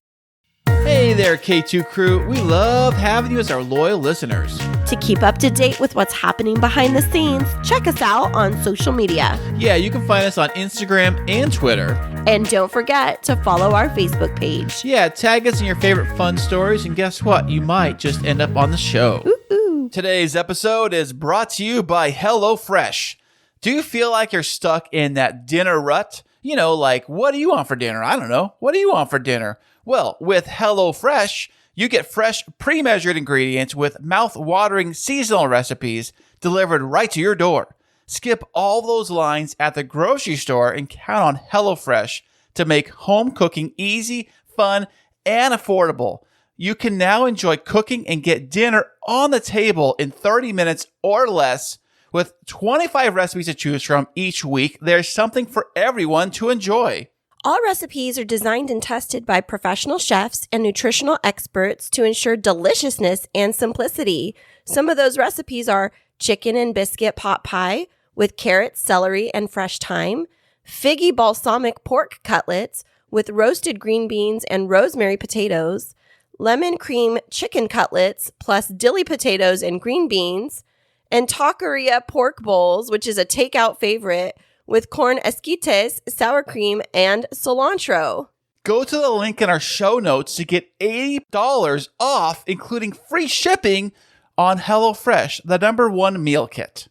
Hey there, K2 crew. We love having you as our loyal listeners. To keep up to date with what's happening behind the scenes, check us out on social media. Yeah, you can find us on Instagram and Twitter. And don't forget to follow our Facebook page. Yeah, tag us in your favorite fun stories, and guess what? You might just end up on the show. Ooh. Today's episode is brought to you by HelloFresh. Do you feel like you're stuck in that dinner rut? You know, like, what do you want for dinner? I don't know. What do you want for dinner? Well, with HelloFresh, you get fresh, pre-measured ingredients with mouth-watering seasonal recipes delivered right to your door. Skip all those lines at the grocery store and count on HelloFresh to make home cooking easy, fun, and affordable. You can now enjoy cooking and get dinner on the table in 30 minutes or less. With 25 recipes to choose from each week, there's something for everyone to enjoy. All recipes are designed and tested by professional chefs and nutritional experts to ensure deliciousness and simplicity. Some of those recipes are chicken and biscuit pot pie with carrots, celery, and fresh thyme, figgy balsamic pork cutlets with roasted green beans and rosemary potatoes, lemon cream chicken cutlets plus dilly potatoes and green beans, and taqueria pork bowls, which is a takeout favorite, with corn esquites, sour cream, and cilantro. Go to the link in our show notes to get $80 off, including free shipping on HelloFresh, the #1 meal kit.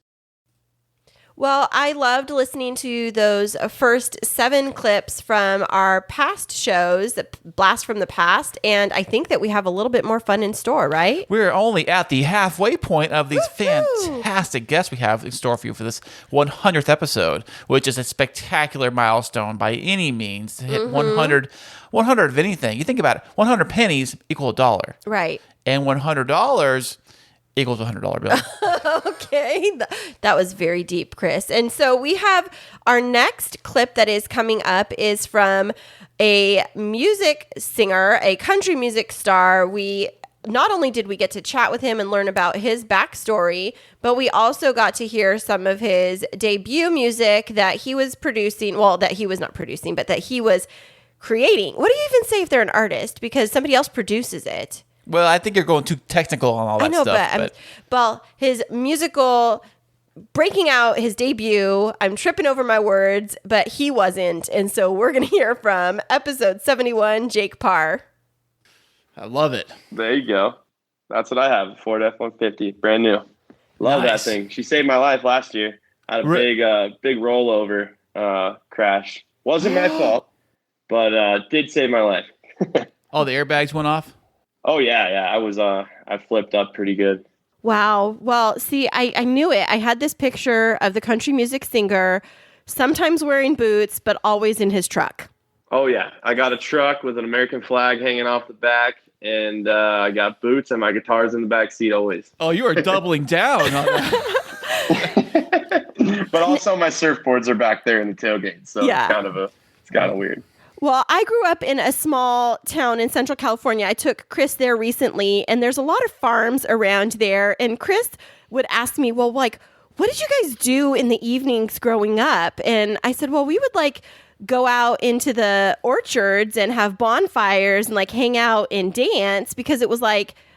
Well, I loved listening to those first 7 clips from our past shows, Blast from the Past, and I think that we have a little bit more fun in store, right? We're only at the halfway point of these fantastic guests we have in store for you for this 100th episode, which is a spectacular milestone by any means to hit 100 of anything. You think about it, 100 pennies equal $1. Right. And $100 equals a $100 bill. Okay. That was very deep, Chris. And so we have our next clip that is coming up is from a music singer, a country music star. Not only did we get to chat with him and learn about his backstory, but we also got to hear some of his debut music that he was producing. Well, that he was not producing, but that he was creating. What do you even say if they're an artist? Because somebody else produces it. Well, I think you're going too technical on all that stuff. I know, but his musical breaking out, his debut, I'm tripping over my words, but he wasn't. And so we're going to hear from episode 71, Jake Parr. I love it. There you go. That's what I have, Ford F-150, brand new. Love that thing. She saved my life last year. I had a big rollover crash. Wasn't my fault, but did save my life. Oh, the airbags went off? Oh, yeah. I flipped up pretty good. Wow. Well, see, I knew it. I had this picture of the country music singer, sometimes wearing boots, but always in his truck. Oh, yeah. I got a truck with an American flag hanging off the back, and I got boots, and my guitar's in the back seat always. Oh, you are doubling down on that. But also my surfboards are back there in the tailgate, so it's kind of weird. Well, I grew up in a small town in Central California. I took Chris there recently, and there's a lot of farms around there. And Chris would ask me, well, like, what did you guys do in the evenings growing up? And I said, well, we would go out into the orchards and have bonfires and hang out and dance because it was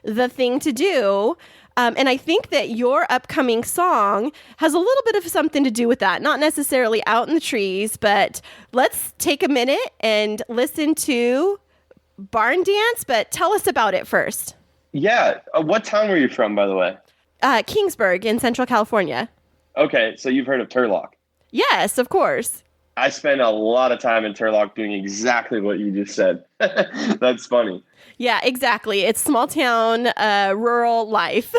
the thing to do. And I think that your upcoming song has a little bit of something to do with that. Not necessarily out in the trees, but let's take a minute and listen to Barn Dance, but tell us about it first. Yeah. What town were you from, by the way? Kingsburg in Central California. Okay, so you've heard of Turlock. Yes, of course. I spent a lot of time in Turlock doing exactly what you just said. That's funny. Yeah, exactly. It's small town, rural life.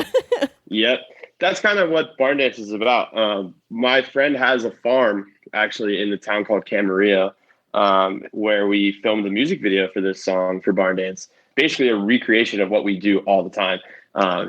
Yep. That's kind of what Barn Dance is about. My friend has a farm actually in the town called Camarillo, where we filmed a music video for this song for Barn Dance. Basically a recreation of what we do all the time.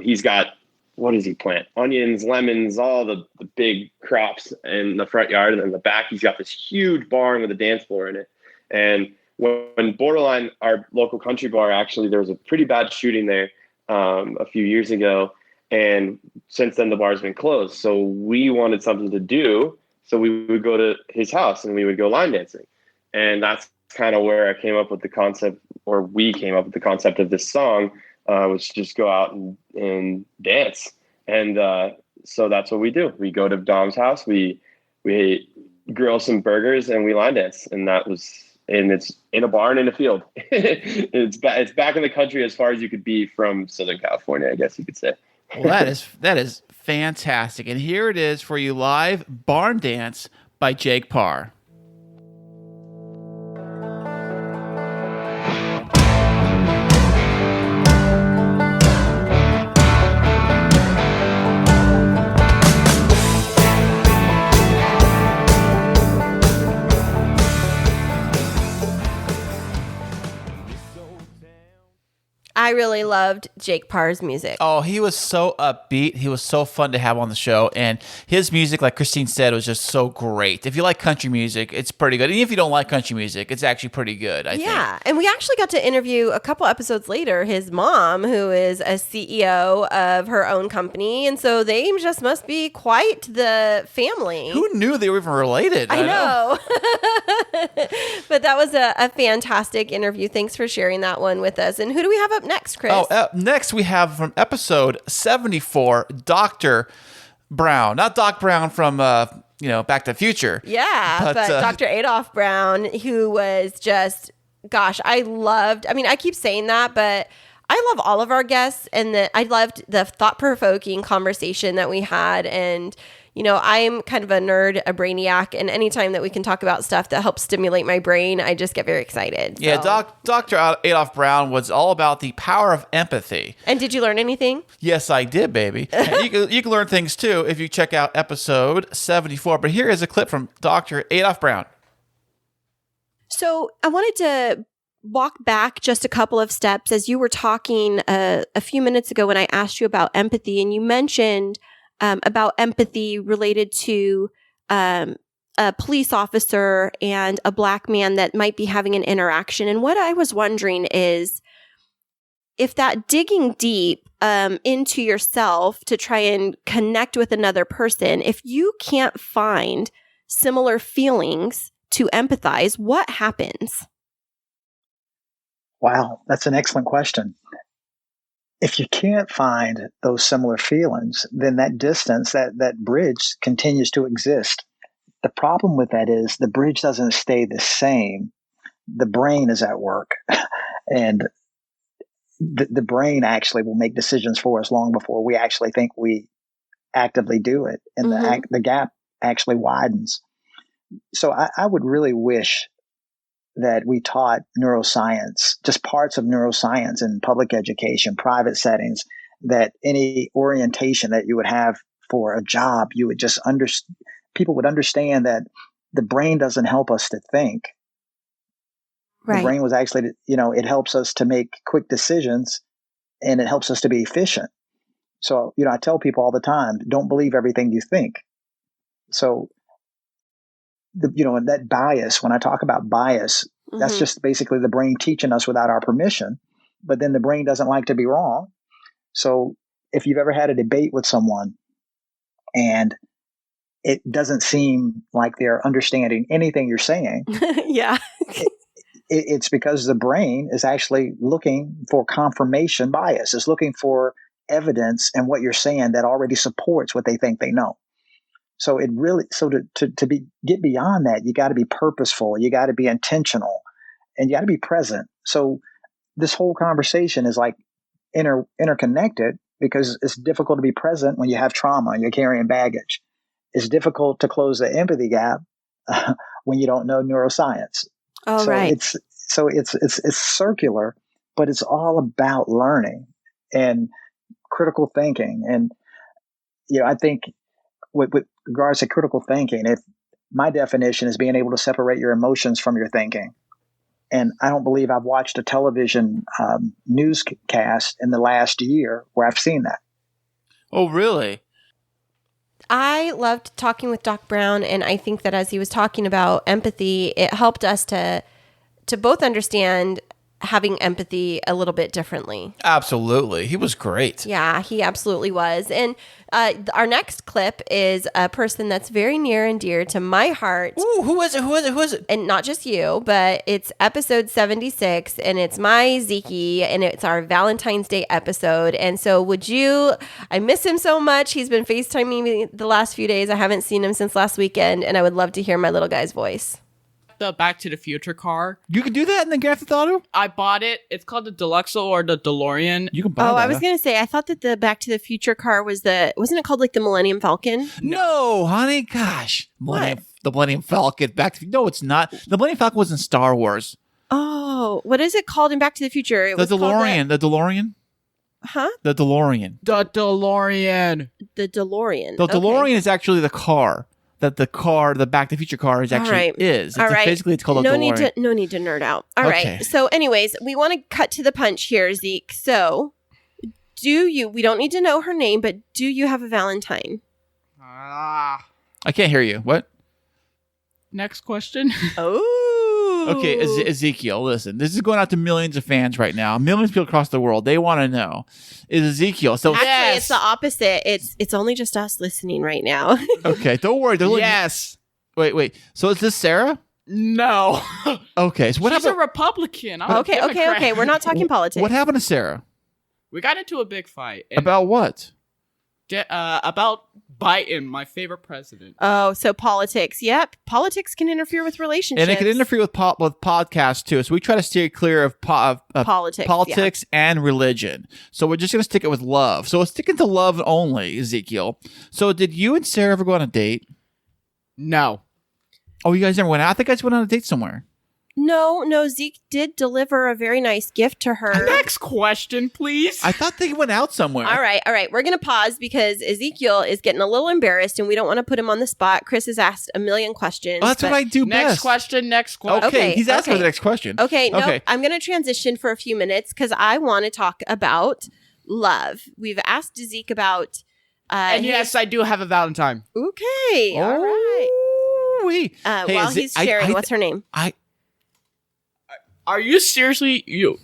He's got, what does he plant? Onions, lemons, all the big crops in the front yard. And in the back, he's got this huge barn with a dance floor in it. And when Borderline, our local country bar, actually, there was a pretty bad shooting there a few years ago. And since then, the bar's been closed. So we wanted something to do. So we would go to his house and we would go line dancing. And that's kind of where I came up with the concept, or we came up with the concept of this song, was just go out and dance. And so that's what we do. We go to Dom's house, we grill some burgers, and we line dance. And it's in a barn in a field. It's back in the country as far as you could be from Southern California, I guess you could say. Well, that is fantastic. And here it is for you live, Barn Dance by Jake Parr. I really loved Jake Parr's music. Oh, he was so upbeat. He was so fun to have on the show. And his music, like Christine said, was just so great. If you like country music, it's pretty good. And if you don't like country music, it's actually pretty good, I think. Yeah. And we actually got to interview a couple episodes later his mom, who is a CEO of her own company. And so they just must be quite the family. Who knew they were even related? I know. But that was a fantastic interview. Thanks for sharing that one with us. And who do we have up next, Chris? Next we have from episode 74, Dr. Brown. Not Doc Brown from, Back to the Future. Yeah, but Dr. Adolph Brown, who was just, gosh, I keep saying that, but I love all of our guests, and I loved the thought-provoking conversation that we had. And I'm kind of a nerd, a brainiac, and anytime that we can talk about stuff that helps stimulate my brain, I just get very excited. So. Yeah, Dr. Adolph Brown was all about the power of empathy. And did you learn anything? Yes, I did, baby. You can learn things too if you check out episode 74. But here is a clip from Dr. Adolph Brown. So I wanted to walk back just a couple of steps as you were talking a few minutes ago when I asked you about empathy, and you mentioned about empathy related to a police officer and a Black man that might be having an interaction. And what I was wondering is if that digging deep into yourself to try and connect with another person, if you can't find similar feelings to empathize, what happens? Wow, that's an excellent question. If you can't find those similar feelings, then that distance, that bridge continues to exist. The problem with that is the bridge doesn't stay the same. The brain is at work. And the brain actually will make decisions for us long before we actually think we actively do it. And the gap actually widens. So I would really wish that we taught neuroscience, just parts of neuroscience in public education, private settings, that any orientation that you would have for a job, you would just people would understand that the brain doesn't help us to think. Right. The brain was actually, it helps us to make quick decisions, and it helps us to be efficient. So, I tell people all the time, don't believe everything you think. So, and that bias, when I talk about bias, that's just basically the brain teaching us without our permission. But then the brain doesn't like to be wrong. So if you've ever had a debate with someone and it doesn't seem like they're understanding anything you're saying, yeah, it's because the brain is actually looking for confirmation bias. It's looking for evidence in what you're saying that already supports what they think they know. So get beyond that, you got to be purposeful, you got to be intentional, and you got to be present. So this whole conversation is like interconnected because it's difficult to be present when you have trauma and you're carrying baggage. It's difficult to close the empathy gap when you don't know neuroscience. Oh, so right. It's circular, but it's all about learning and critical thinking. And I think with regards to critical thinking, my definition is being able to separate your emotions from your thinking. And I don't believe I've watched a television newscast in the last year where I've seen that. Oh, really? I loved talking with Doc Brown, and I think that as he was talking about empathy, it helped us to both understand having empathy a little bit differently. Absolutely. He was great. Yeah, he absolutely was. And our next clip is a person that's very near and dear to my heart. Ooh, who is it? And not just you, but it's episode 76, and it's my Zeke, and it's our Valentine's Day episode. And so I miss him so much. He's been FaceTiming me the last few days. I haven't seen him since last weekend, and I would love to hear my little guy's voice. The Back to the Future car. You can do that in the Grand Theft Auto? I bought it. It's called the Deluxe or the DeLorean. You can buy that. I was going to say, I thought that the Back to the Future car wasn't it called like the Millennium Falcon? No, honey. Gosh. The Millennium Falcon. No, it's not. The Millennium Falcon was in Star Wars. Oh, what is it called in Back to the Future? The DeLorean. The DeLorean? Huh? The DeLorean. The DeLorean. The DeLorean. The DeLorean is actually the car. That the Back to the Future car is actually is. All right. Basically, it's called a DeLorean. No need to nerd out. All right. So anyways, we want to cut to the punch here, Zeke. So we don't need to know her name, but do you have a Valentine? I can't hear you. What? Next question. Oh. Okay, Ezekiel, listen. This is going out to millions of fans right now. Millions of people across the world. They want to know. Is Ezekiel. So actually, it's the opposite. It's only just us listening right now. Okay, don't worry. Yes. Wait. So is this Sarah? No. Okay, so what She's happened? a Republican. I'm okay. We're not talking politics. What happened to Sarah? We got into a big fight. About what? About Biden, my favorite president. Oh, so politics. Yep. Politics can interfere with relationships. And it can interfere with podcasts too. So we try to steer clear of politics and religion. So we're just going to stick it with love. So we're sticking to love only, Ezekiel. So did you and Sarah ever go on a date? No. Oh, you guys never went out? I think you guys went on a date somewhere. No, Zeke did deliver a very nice gift to her. Next question, please. I thought they went out somewhere. All right. We're going to pause because Ezekiel is getting a little embarrassed and we don't want to put him on the spot. Chris has asked a million questions. Oh, that's what I do next best. Next question. Okay, he's asking for the next question. Okay, I'm going to transition for a few minutes because I want to talk about love. We've asked Zeke about... and yes, I do have a Valentine. Okay, all right. While he's sharing, what's her name? Are you seriously you?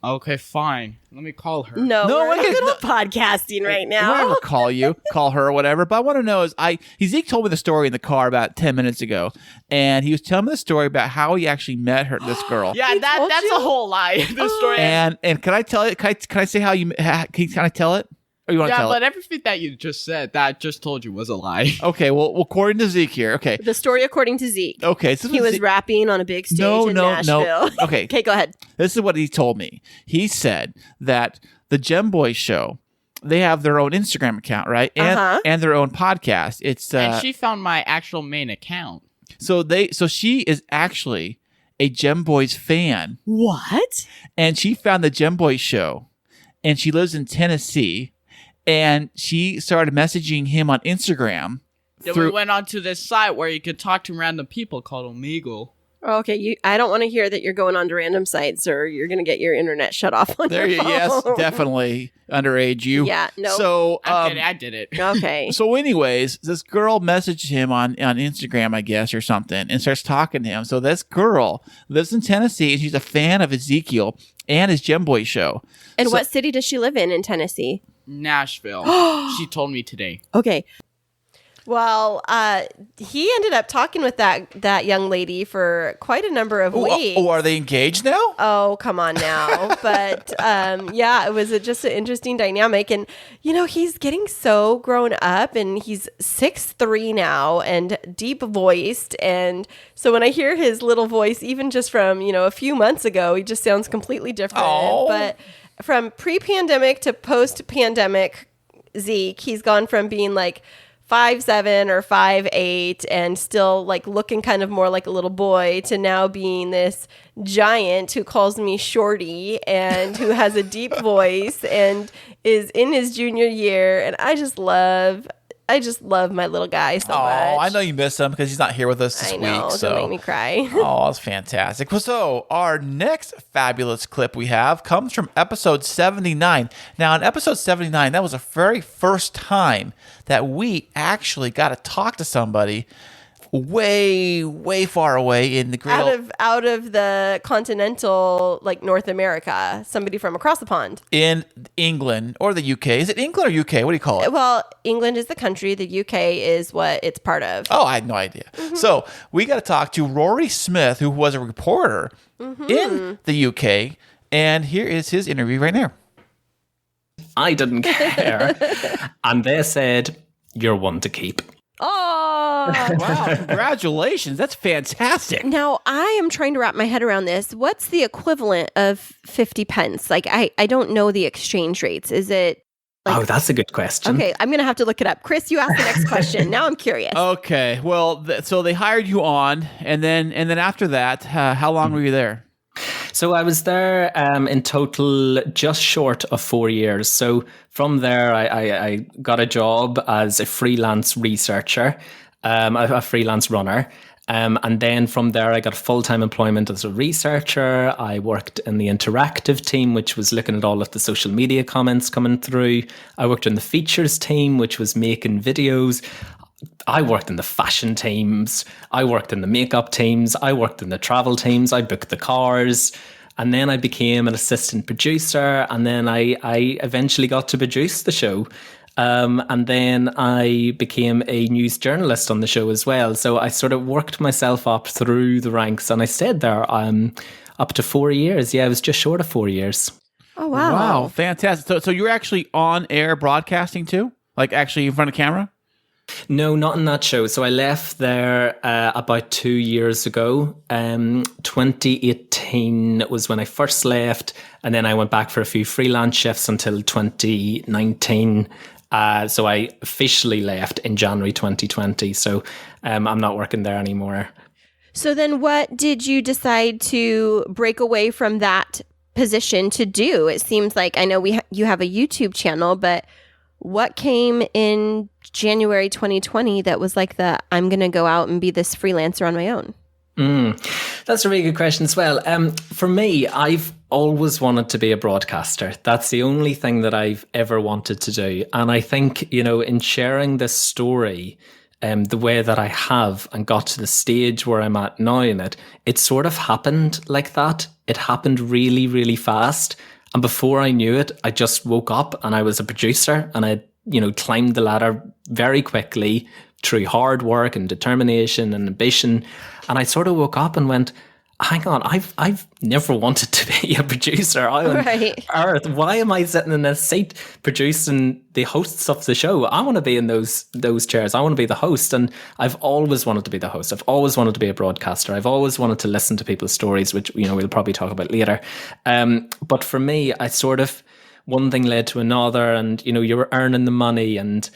Okay, fine. Let me call her. No, we're not podcasting right now. We're not gonna call her or whatever. But I want to know is Zeke told me the story in the car about 10 minutes ago, and he was telling me the story about how he actually met this girl. Yeah, that's a whole lie. The story. And can I tell it? Can I say how you? Can I tell it? Or you want to tell but everything that you just said, that I just told you was a lie. Okay, well, according to Zeke here, okay. The story according to Zeke. Okay, so he was rapping on a big stage in Nashville. No. Okay. Okay, go ahead. This is what he told me. He said that the Gem Boys show, they have their own Instagram account, right? And their own podcast. It's and she found my actual main account. So she is actually a Gem Boys fan. What? And she found the Gem Boys show, and she lives in Tennessee. And she started messaging him on Instagram. Then we went onto this site where you could talk to random people called Omegle. Okay, I don't want to hear that you're going onto random sites or you're going to get your internet shut off on your phone. Yes, definitely. Underage you. Yeah, no. So, I'm kidding, I did it. Okay. So anyways, this girl messaged him on Instagram, I guess, or something, and starts talking to him. So this girl lives in Tennessee, and she's a fan of Ezekiel and his Gem Boy show. And what city does she live in Tennessee? Nashville. She told me today. Okay. Well, he ended up talking with that young lady for quite a number of weeks. Oh, are they engaged now? Oh, come on now. But yeah, it was just an interesting dynamic. And, he's getting so grown up and he's 6'3" now and deep voiced. And so when I hear his little voice, even just from, a few months ago, he just sounds completely different. Oh. But from pre-pandemic to post-pandemic Zeke, he's gone from being like 5'7" or 5'8" and still like looking kind of more like a little boy to now being this giant who calls me Shorty and who has a deep voice and is in his junior year. And I just love my little guy so much. I know you miss him because he's not here with us this week. So don't make me cry. Oh, that's fantastic. Well, so our next fabulous clip we have comes from episode 79. Now, in episode 79, that was the very first time that we actually got to talk to somebody way far away in the great out of the continental, like North America, somebody from across the pond in England or the UK. Is it England or UK? What do you call it? Well, England is the country, the UK is what it's part of. Oh, I had no idea. So we got to talk to Rory Smith, who was a reporter in the UK, and here is his interview right now. I didn't care, and they said, "You're one to keep." Oh, wow. Congratulations. That's fantastic. Now, I am trying to wrap my head around this. What's the equivalent of 50 pence? Like, I don't know the exchange rates. Is it? Like, that's a good question. Okay, I'm going to have to look it up. Chris, you asked the next question. Now I'm curious. Okay. Well, so they hired you on, and then after that, how long were you there? So I was there in total just short of 4 years. So from there, I got a job as a freelance researcher, a freelance runner. And then from there, I got full-time employment as a researcher. I worked in the interactive team, which was looking at all of the social media comments coming through. I worked in the features team, which was making videos. I worked in the fashion teams. I worked in the makeup teams. I worked in the travel teams. I booked the cars. And then I became an assistant producer. And then I eventually got to produce the show. And then I became a news journalist on the show as well. So I sort of worked myself up through the ranks. And I stayed there up to 4 years. Yeah, it was just short of 4 years. Oh, wow. Wow, fantastic. So you were actually on air broadcasting too? Like actually in front of camera? No, not in that show. So I left there about 2 years ago. 2018 was when I first left, and then I went back for a few freelance shifts until 2019. So I officially left in January 2020. So I'm not working there anymore. So then what did you decide to break away from that position to do? It seems like, I know you have a YouTube channel, but what came in January 2020 that was like I'm going to go out and be this freelancer on my own? That's a really good question as well. For me, I've always wanted to be a broadcaster. That's the only thing that I've ever wanted to do. And I think, in sharing this story, the way that I have and got to the stage where I'm at now in it sort of happened like that. It happened really, really fast. And before I knew it, I just woke up and I was a producer, and I, climbed the ladder very quickly through hard work and determination and ambition. And I sort of woke up and went, hang on, I've never wanted to be a producer. Right. Earth. Why am I sitting in a seat producing the hosts of the show? I want to be in those chairs. I want to be the host. And I've always wanted to be the host. I've always wanted to be a broadcaster. I've always wanted to listen to people's stories, which, we'll probably talk about later. But for me, I sort of, one thing led to another, and, you were earning the money, and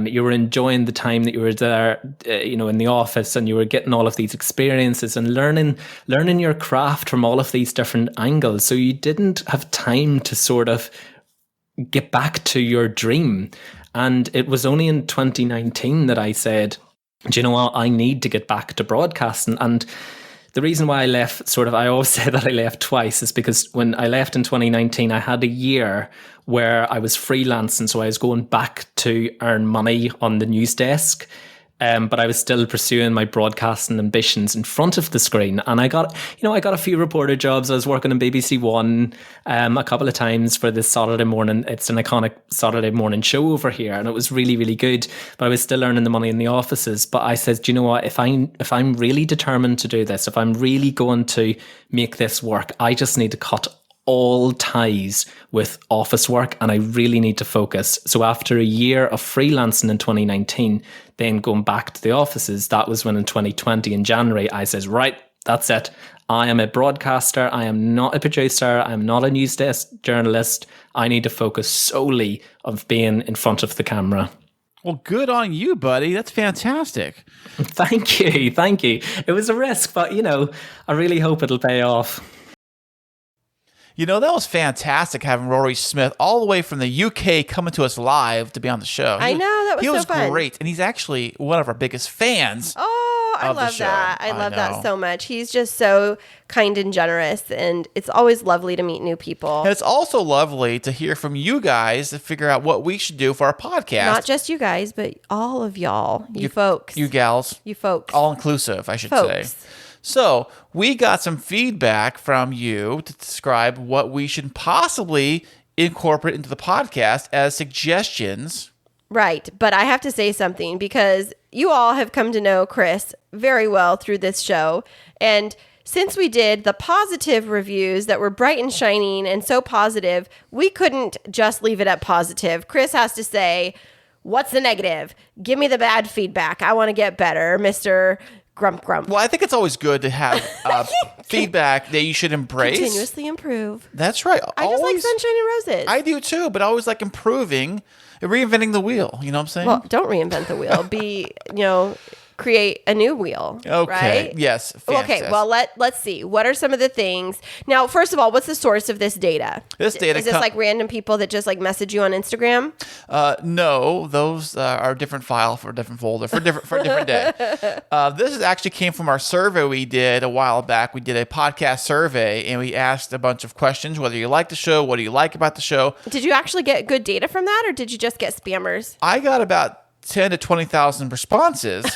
you were enjoying the time that you were there, in the office, and you were getting all of these experiences and learning your craft from all of these different angles. So you didn't have time to sort of get back to your dream. And it was only in 2019 that I said, do you know what? I need to get back to broadcasting. And the reason why I left, I always say that I left twice, is because when I left in 2019, I had a year where I was freelancing. So I was going back to earn money on the news desk. But I was still pursuing my broadcasting ambitions in front of the screen. And I got a few reporter jobs. I was working on BBC One a couple of times for this Saturday morning. It's an iconic Saturday morning show over here, and it was really, really good. But I was still earning the money in the offices. But I said, do you know what? If I'm really determined to do this, if I'm really going to make this work, I just need to cut all ties with office work, and I really need to focus. So after a year of freelancing in 2019, then going back to the offices, that was when in 2020 in January, I says, right, that's it. I am a broadcaster. I am not a producer. I'm not a news desk journalist. I need to focus solely on being in front of the camera. Well, good on you, buddy. That's fantastic. Thank you. Thank you. It was a risk, but, I really hope it'll pay off. That was fantastic having Rory Smith all the way from the UK coming to us live to be on the show. I know, that was so fun. He was great, and he's actually one of our biggest fans. Oh, I love that. I love that so much. He's just so kind and generous, and it's always lovely to meet new people. And it's also lovely to hear from you guys to figure out what we should do for our podcast. Not just you guys, but all of y'all. You folks. You gals. You folks. All inclusive, I should say. So we got some feedback from you to describe what we should possibly incorporate into the podcast as suggestions. Right. But I have to say something because you all have come to know Chris very well through this show. And since we did the positive reviews that were bright and shining and so positive, we couldn't just leave it at positive. Chris has to say, what's the negative? Give me the bad feedback. I want to get better, Mr. Grump Grump. Well, I think it's always good to have feedback that you should embrace. Continuously improve. That's right. I just like sunshine and roses. I do too, but I always like improving, reinventing the wheel. You know what I'm saying? Well, don't reinvent the wheel. Create a new wheel. Okay. Right? Yes. Okay. Well, let's see. What are some of the things? Now, first of all, what's the source of this data? This data is this like random people that just like message you on Instagram? No, those are a different file for a different folder for a different day. This actually came from our survey we did a while back. We did a podcast survey and we asked a bunch of questions. Whether you like the show, what do you like about the show? Did you actually get good data from that, or did you just get spammers? I got about 10 to 20,000 responses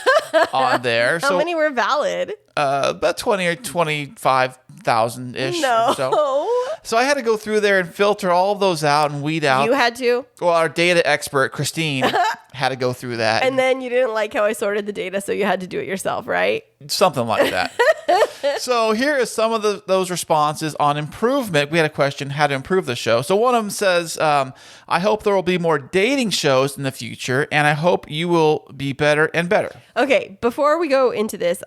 on there. How many were valid? About 20 or 25,000-ish. No. Or so I had to go through there and filter all of those out and weed out. You had to? Well, our data expert, Christine, had to go through that. And then you didn't like how I sorted the data, so you had to do it yourself, right? Something like that. So here is some of those responses on improvement. We had a question, how to improve the show. So one of them says, I hope there will be more dating shows in the future, and I hope you will be better and better. Okay, before we go into this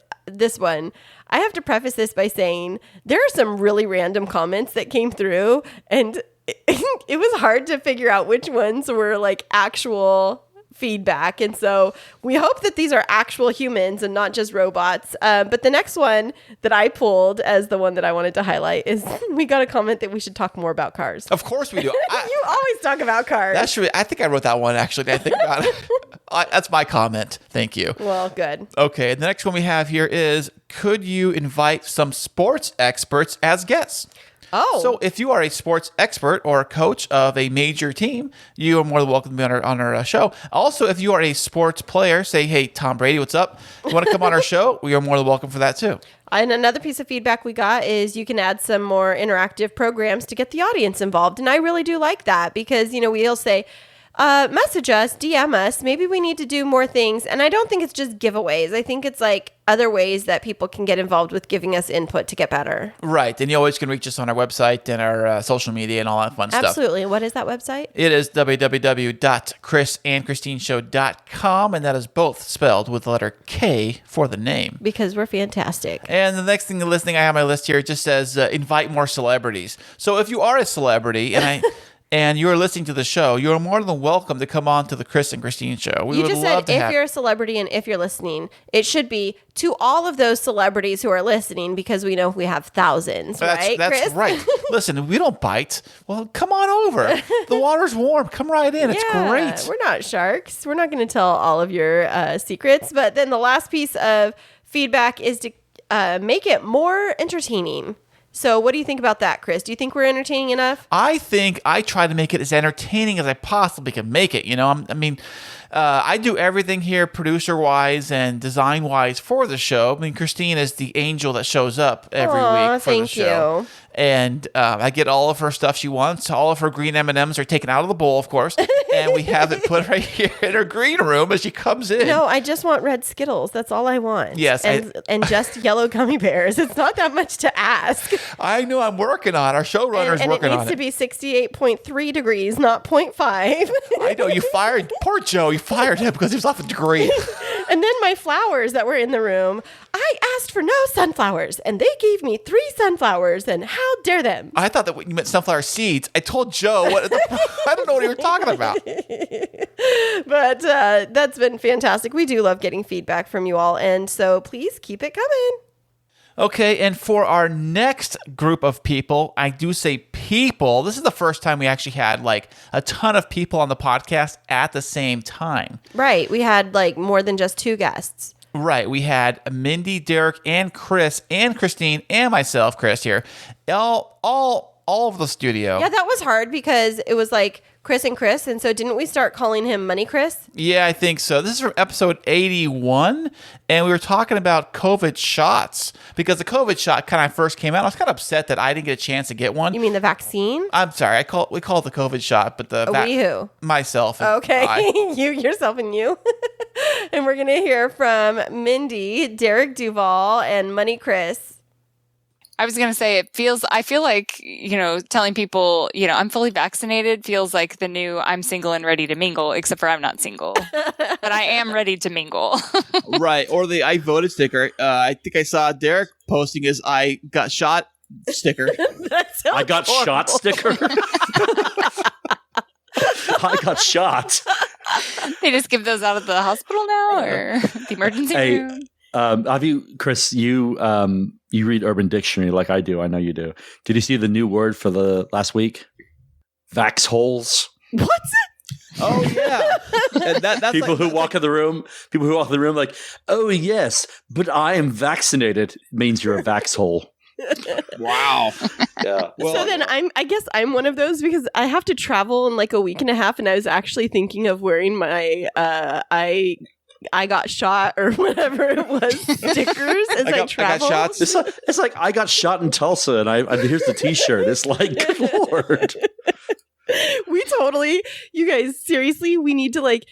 one, I have to preface this by saying there are some really random comments that came through, and it was hard to figure out which ones were like actual feedback. And so we hope that these are actual humans and not just robots. But the next one that I pulled as the one that I wanted to highlight is we got a comment that we should talk more about cars. Of course we do. You always talk about cars. That's true. I think I wrote that one actually. I think about it. That's my comment. Thank you. Well, good. Okay. The next one we have here is, could you invite some sports experts as guests? Oh. So if you are a sports expert or a coach of a major team, you are more than welcome to be on our show. Also, if you are a sports player, say, hey, Tom Brady, what's up? You want to come on our show? We are more than welcome for that too. And another piece of feedback we got is you can add some more interactive programs to get the audience involved. And I really do like that because, we'll say, message us, DM us. Maybe we need to do more things. And I don't think it's just giveaways. I think it's like other ways that people can get involved with giving us input to get better. Right. And you always can reach us on our website and our social media and all that fun stuff. Absolutely. What is that website? It is www.chrisandchristineshow.com. And that is both spelled with the letter K for the name. Because we're fantastic. And the next thing, the listing I have on my list here, it just says invite more celebrities. So if you are a celebrity and you're listening to the show, you're more than welcome to come on to the Chris and Christine show. We you would just love said to have if you're a celebrity and if you're listening, it should be to all of those celebrities who are listening because we know we have thousands, right, That's Chris? right. Listen, we don't bite. Well, come on over. The water's warm. Come right in. It's great. We're not sharks. We're not going to tell all of your secrets. But then the last piece of feedback is to make it more entertaining. So what do you think about that, Chris? Do you think we're entertaining enough? I think I try to make it as entertaining as I possibly can make it. I do everything here producer-wise and design-wise for the show. Christine is the angel that shows up every week for the show. You. And I get all of her stuff she wants. All of her green M&Ms are taken out of the bowl, of course. And we have it put right here in her green room as she comes in. No, I just want red Skittles. That's all I want. Yes. And just yellow gummy bears. It's not that much to ask. I know. I'm working on it. Our showrunner's working on it. And it needs to be 68.3 degrees, not 0.5. I know. You fired poor Joe. You fired him because he was off a degree. And then my flowers that were in the room, I asked for no sunflowers, and they gave me 3 sunflowers, and how dare them? I thought that you meant sunflower seeds. I told Joe, I don't know what you were talking about. But that's been fantastic. We do love getting feedback from you all, and so please keep it coming. Okay, and for our next group of people, I do say people. This is the first time we actually had like a ton of people on the podcast at the same time. Right. We had like more than just 2 guests. Right. We had Mindy, Derek, and Chris, and Christine, and myself, Chris, here. All of the studio. Yeah, that was hard because it was like Chris and Chris. And so didn't we start calling him Money Chris? Yeah, I think so. This is from episode 81, and we were talking about COVID shots because the COVID shot kind of first came out. I was kind of upset that I didn't get a chance to get one. You mean the vaccine? I'm sorry. We call it the COVID shot, but the we who? Myself. And okay, I. you, yourself, and you. And we're gonna hear from Mindy, Derek Duval, and Money Chris. I was going to say, I feel like, telling people, I'm fully vaccinated feels like the new I'm single and ready to mingle, except for I'm not single. But I am ready to mingle. Right. Or the I voted sticker. I think I saw Derek posting his I got shot sticker. I got shot sticker. I got shot. They just give those out at the hospital now or the emergency room? Have you, Chris, you read Urban Dictionary like I do. I know you do. Did you see the new word for the last week? Vax holes. What? Oh, yeah. And that's people who walk in the room like, oh, yes, but I am vaccinated. It means you're a vax hole. Wow. Yeah. Well, so then I guess I'm one of those because I have to travel in like a week and a half, and I was actually thinking of wearing my I got shot or whatever it was stickers as I travel. I got shots. It's like I got shot in Tulsa, and here's the T-shirt. It's like, good Lord. We totally, you guys, seriously, we need to like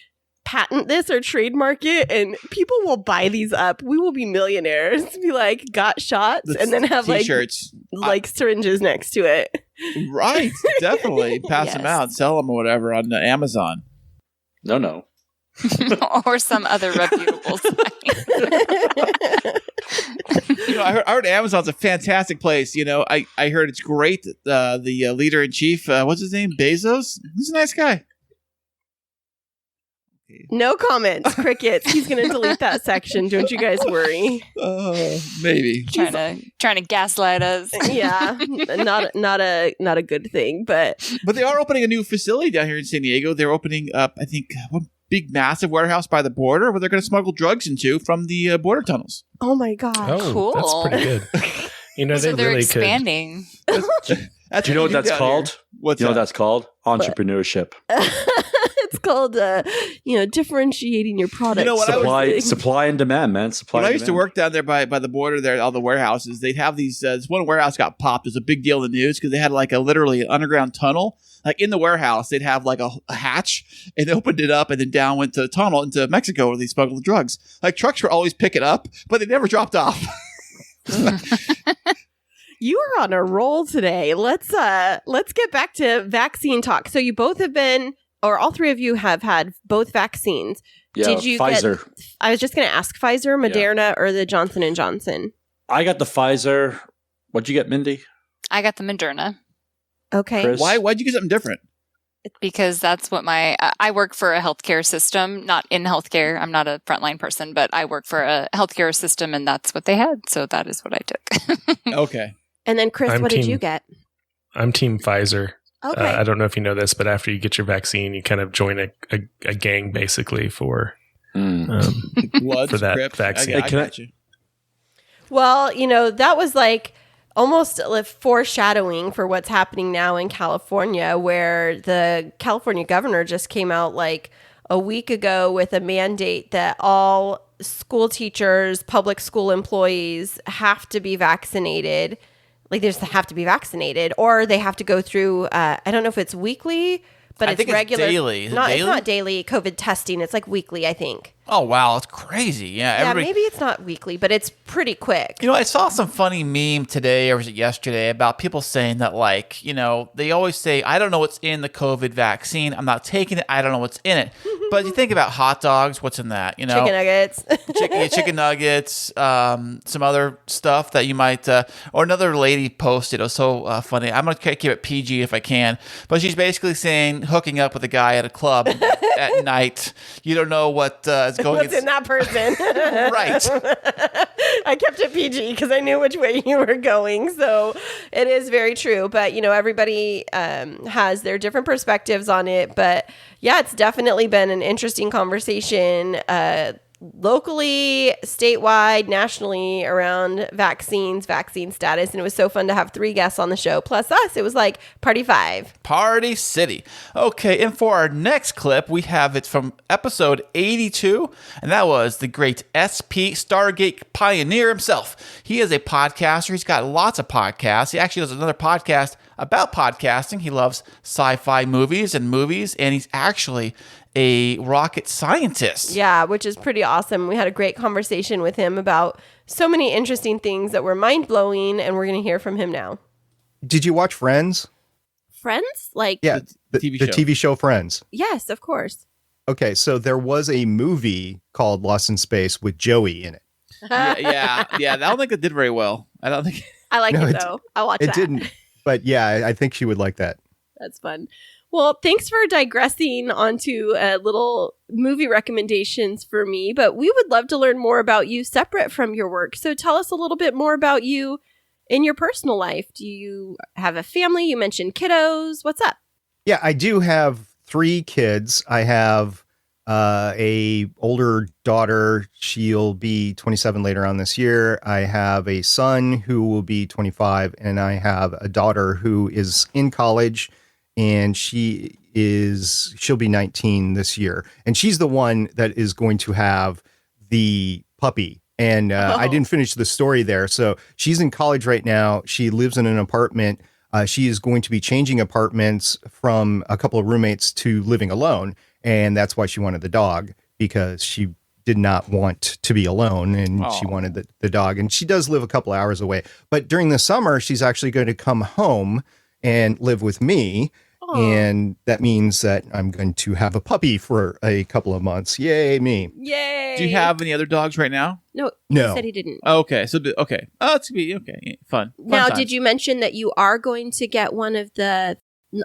patent this or trademark it, and people will buy these up. We will be millionaires. Be like, got shots, and then have T-shirts. like syringes next to it. Right, definitely. Pass them out, sell them or whatever on Amazon. No. Or some other reputable site. I heard Amazon's a fantastic place. I heard it's great. The leader in chief, what's his name? Bezos. He's a nice guy. No comments. Crickets. He's going to delete that section. Don't you guys worry. Maybe trying to gaslight us. Yeah, not a good thing. But they are opening a new facility down here in San Diego. They're opening up, I think, one big massive warehouse by the border where they're going to smuggle drugs into from the border tunnels. Oh my god! Oh, cool. That's pretty good. So they they're really expanding. Do you know what that's called? What's you know what that's called? Entrepreneurship. It's called, differentiating your product. Supply and demand, man. When I used to work down there by the border there, all the warehouses, they'd have these, this one warehouse got popped. It was a big deal in the news because they had like literally an underground tunnel. Like in the warehouse, they'd have like a hatch, and they opened it up, and then down went to the tunnel into Mexico where they smuggled the drugs. Like trucks were always picking up, but they never dropped off. You are on a roll today. Let's get back to vaccine talk. So you both have been, or all 3 of you have had both vaccines. Yeah, Did you Pfizer. I was just going to ask Pfizer, Moderna, or the Johnson & Johnson? I got the Pfizer. What'd you get, Mindy? I got the Moderna. Okay. Chris? Why'd you get something different? Because that's what I work for a healthcare system, not in healthcare. I'm not a frontline person, but I work for a healthcare system, and that's what they had. So that is what I took. Okay. And then Chris, what did you get? I'm team Pfizer. Okay. I don't know if you know this, but after you get your vaccine, you kind of join a gang basically for that vaccine. I got you. Well, that was like almost foreshadowing for what's happening now in California, where the California governor just came out like a week ago with a mandate that all school teachers, public school employees have to be vaccinated. Like they just have to be vaccinated, or they have to go through, I don't know if it's weekly, but it's regular. It's daily. It's not daily COVID testing. It's like weekly, I think. Oh, wow. It's crazy. Yeah. Maybe it's not weekly, but it's pretty quick. I saw some funny meme today, or was it yesterday, about people saying that, like, they always say, I don't know what's in the COVID vaccine. I'm not taking it. I don't know what's in it. But you think about hot dogs, what's in that? You know, chicken nuggets, chicken nuggets, some other stuff that you might. Or another lady posted. It was so funny. I'm gonna keep it PG if I can, but she's basically saying hooking up with a guy at a club at night. You don't know what is going. What's in that person? Right. I kept it PG because I knew which way you were going. So it is very true. But, you know, everybody has their different perspectives on it. But yeah, it's definitely been an interesting conversation locally, statewide, nationally around vaccines, vaccine status. And it was so fun to have 3 guests on the show. Plus us. It was like Party 5. Party City. Okay, and for our next clip, we have it from episode 82, and that was the great SP Stargate pioneer himself. He is a podcaster. He's got lots of podcasts. He actually does another podcast about podcasting. He loves sci-fi movies, and he's actually a rocket scientist. Yeah, which is pretty awesome. We had a great conversation with him about so many interesting things that were mind-blowing, and we're going to hear from him now. Did you watch Friends? Friends? Like Yeah, the TV show Friends. Yes, of course. Okay, so there was a movie called Lost in Space with Joey in it. yeah. I don't think it did very well. I don't think. I like it though. I'll watch that. It didn't, but yeah, I think she would like that. That's fun. Well, thanks for digressing onto little movie recommendations for me, but we would love to learn more about you separate from your work. So tell us a little bit more about you in your personal life. Do you have a family? You mentioned kiddos. What's up? Yeah, I do have 3 kids. I have a older daughter. She'll be 27 later on this year. I have a son who will be 25, and I have a daughter who is in college, and she'll be 19 this year. And she's the one that is going to have the puppy. And I didn't finish the story there. So she's in college right now. She lives in an apartment. She is going to be changing apartments from a couple of roommates to living alone. And that's why she wanted the dog, because she did not want to be alone, and she wanted the dog. And she does live a couple hours away. But during the summer, she's actually going to come home and live with me. And that means that I'm going to have a puppy for a couple of months. Yay, me. Yay. Do you have any other dogs right now? No. No. He said he didn't. Okay. Okay. Oh, it's going to be okay. Fun Now, times. did you mention that you are going to get one of the,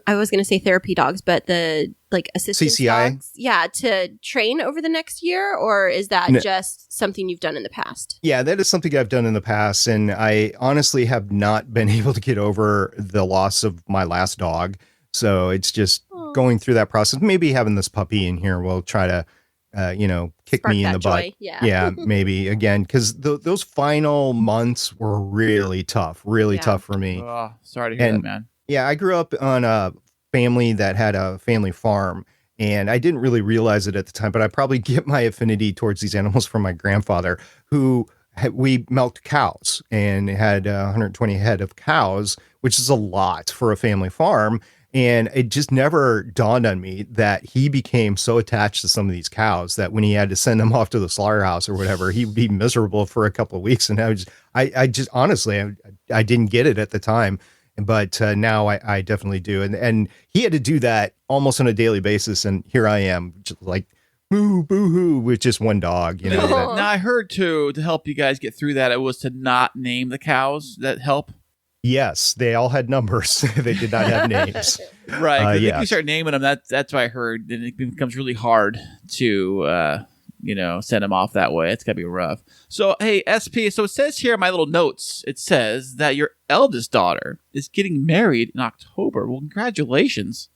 I was going to say therapy dogs, but the like assistance CCI? dogs? Yeah, to train over the next year? Or is that No. just something you've done in the past? Yeah, that is something I've done in the past. And I honestly have not been able to get over the loss of my last dog. So it's just going through that process. Maybe having this puppy in here will try to, kick Spark me in that the joy. butt. Yeah. Maybe again, because those final months were really tough for me. Oh, sorry to hear that, man. Yeah, I grew up on a family that had a family farm, and I didn't really realize it at the time, but I probably get my affinity towards these animals from my grandfather, who we milked cows and had 120 head of cows, which is a lot for a family farm. And it just never dawned on me that he became so attached to some of these cows that when he had to send them off to the slaughterhouse or whatever, he'd be miserable for a couple of weeks. And I just honestly, I didn't get it at the time, but now I definitely do. And he had to do that almost on a daily basis. And here I am, just like, boo-hoo with just one dog. Now, I heard to help you guys get through that, it was to not name the cows that help. Yes, they all had numbers. They did not have names. Right. 'Cause if yes. you start naming them, that's what I heard. And it becomes really hard to, send them off that way. It's got to be rough. So, hey, SP, so it says here in my little notes, it says that your eldest daughter is getting married in October. Well, congratulations.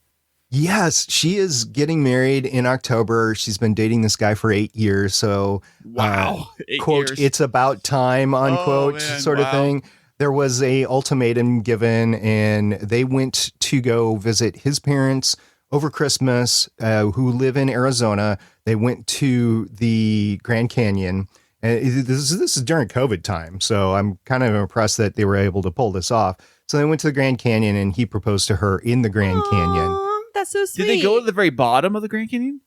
Yes, she is getting married in October. She's been dating this guy for 8 years. So, wow, 8 quote, years. it's about time, unquote, man, sort of wow. thing. There was a ultimatum given, and they went to go visit his parents over Christmas, who live in Arizona. They went to the Grand Canyon. And this is during COVID time, so I'm kind of impressed that they were able to pull this off. So they went to the Grand Canyon, and he proposed to her in the Grand Canyon. That's so sweet. Did they go to the very bottom of the Grand Canyon?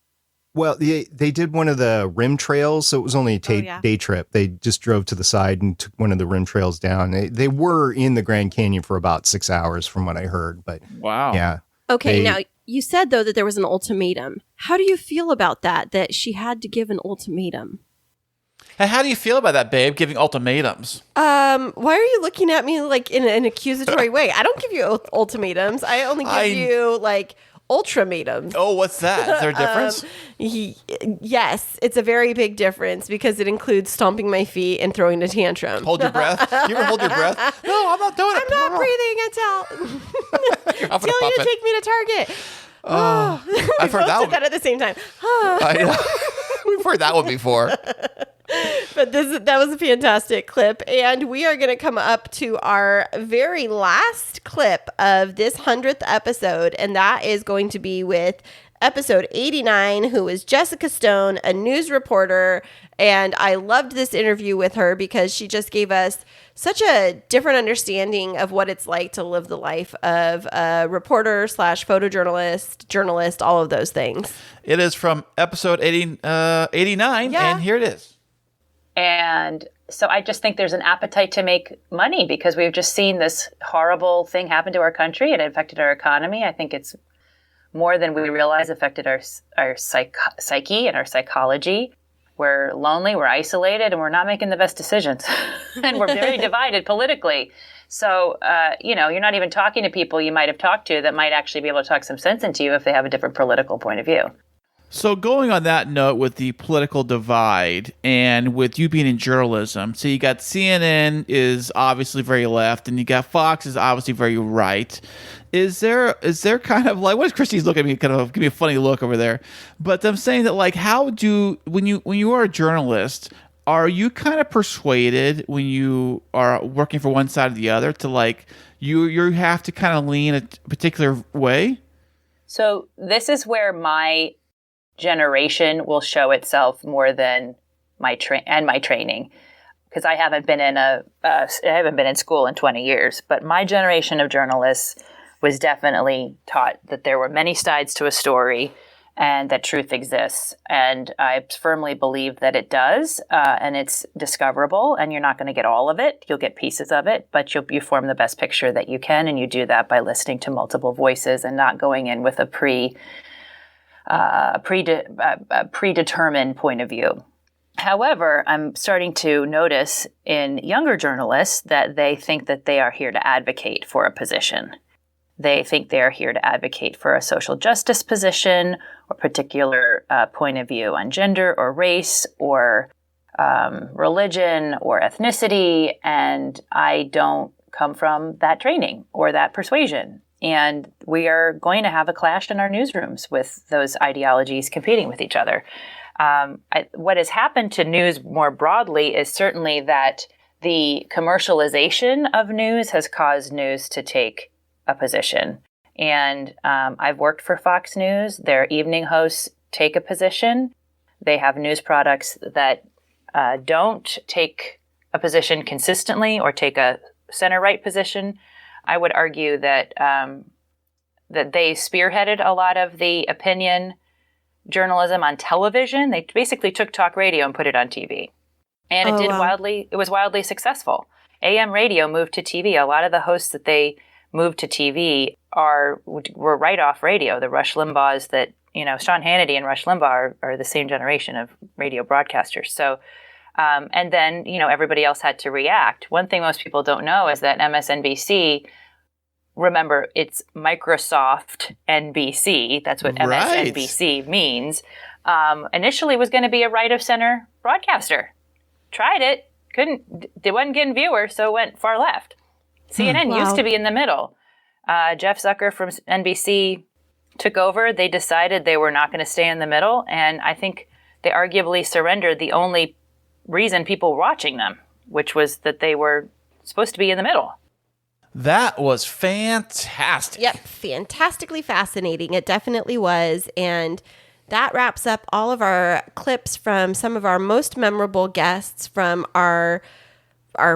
Well, they did one of the rim trails, so it was only a day trip. They just drove to the side and took one of the rim trails down. They were in the Grand Canyon for about 6 hours from what I heard, but wow. Yeah. Okay, now you said, though, that there was an ultimatum. How do you feel about that she had to give an ultimatum? And how do you feel about that, babe, giving ultimatums? Why are you looking at me like in an accusatory way? I don't give you ultimatums. I only give you like ultramatums. Oh, what's that? Is there a difference? Yes, it's a very big difference because it includes stomping my feet and throwing a tantrum. Hold your breath. You ever hold your breath? No, I'm not doing it. I'm not breathing until you take me to Target. Oh, I've heard that one. That at the same time. I know. We've heard that one before. But that was a fantastic clip. And we are going to come up to our very last clip of this 100th episode. And that is going to be with episode 89, who is Jessica Stone, a news reporter. And I loved this interview with her because she just gave us such a different understanding of what it's like to live the life of a reporter / photojournalist, journalist, all of those things. It is from episode 89, and here it is. And so I just think there's an appetite to make money because we've just seen this horrible thing happen to our country. It affected our economy. I think it's more than we realize affected our psyche and our psychology. We're lonely, we're isolated, and we're not making the best decisions. And we're very divided politically. So, you're not even talking to people you might have talked to that might actually be able to talk some sense into you if they have a different political point of view. So going on that note with the political divide and with you being in journalism, so you got CNN is obviously very left and you got Fox is obviously very right. Is there kind of like, what is Christy's looking at me, kind of give me a funny look over there, but I'm saying that like, when you are a journalist, are you kind of persuaded when you are working for one side or the other to like, you have to kind of lean a particular way? So this is where my generation will show itself more than my training, because I haven't been in school in 20 years. But my generation of journalists was definitely taught that there were many sides to a story, and that truth exists. And I firmly believe that it does, and it's discoverable. And you're not going to get all of it; you'll get pieces of it, but you form the best picture that you can, and you do that by listening to multiple voices and not going in with a predetermined point of view. However, I'm starting to notice in younger journalists that they think that they are here to advocate for a position. They think they are here to advocate for a social justice position or particular point of view on gender or race or religion or ethnicity, and I don't come from that training or that persuasion. And we are going to have a clash in our newsrooms with those ideologies competing with each other. What has happened to news more broadly is certainly that the commercialization of news has caused news to take a position. And I've worked for Fox News. Their evening hosts take a position. They have news products that don't take a position consistently or take a center-right position. I would argue that that they spearheaded a lot of the opinion journalism on television. They basically took talk radio and put it on TV, and it was wildly successful. AM radio moved to TV. A lot of the hosts that they moved to TV were right off radio. The Rush Limbaughs that Sean Hannity and Rush Limbaugh are the same generation of radio broadcasters. So. And then, everybody else had to react. One thing most people don't know is that MSNBC, remember, it's Microsoft NBC. That's what MSNBC means. Initially was going to be a right of center broadcaster. Tried it. They wasn't getting viewers, so it went far left. CNN used to be in the middle. Jeff Zucker from NBC took over. They decided they were not going to stay in the middle. And I think they arguably surrendered the only reason people were watching them, which was that they were supposed to be in the middle. That was fantastic. Yep, fantastically fascinating. It definitely was. And that wraps up all of our clips from some of our most memorable guests from our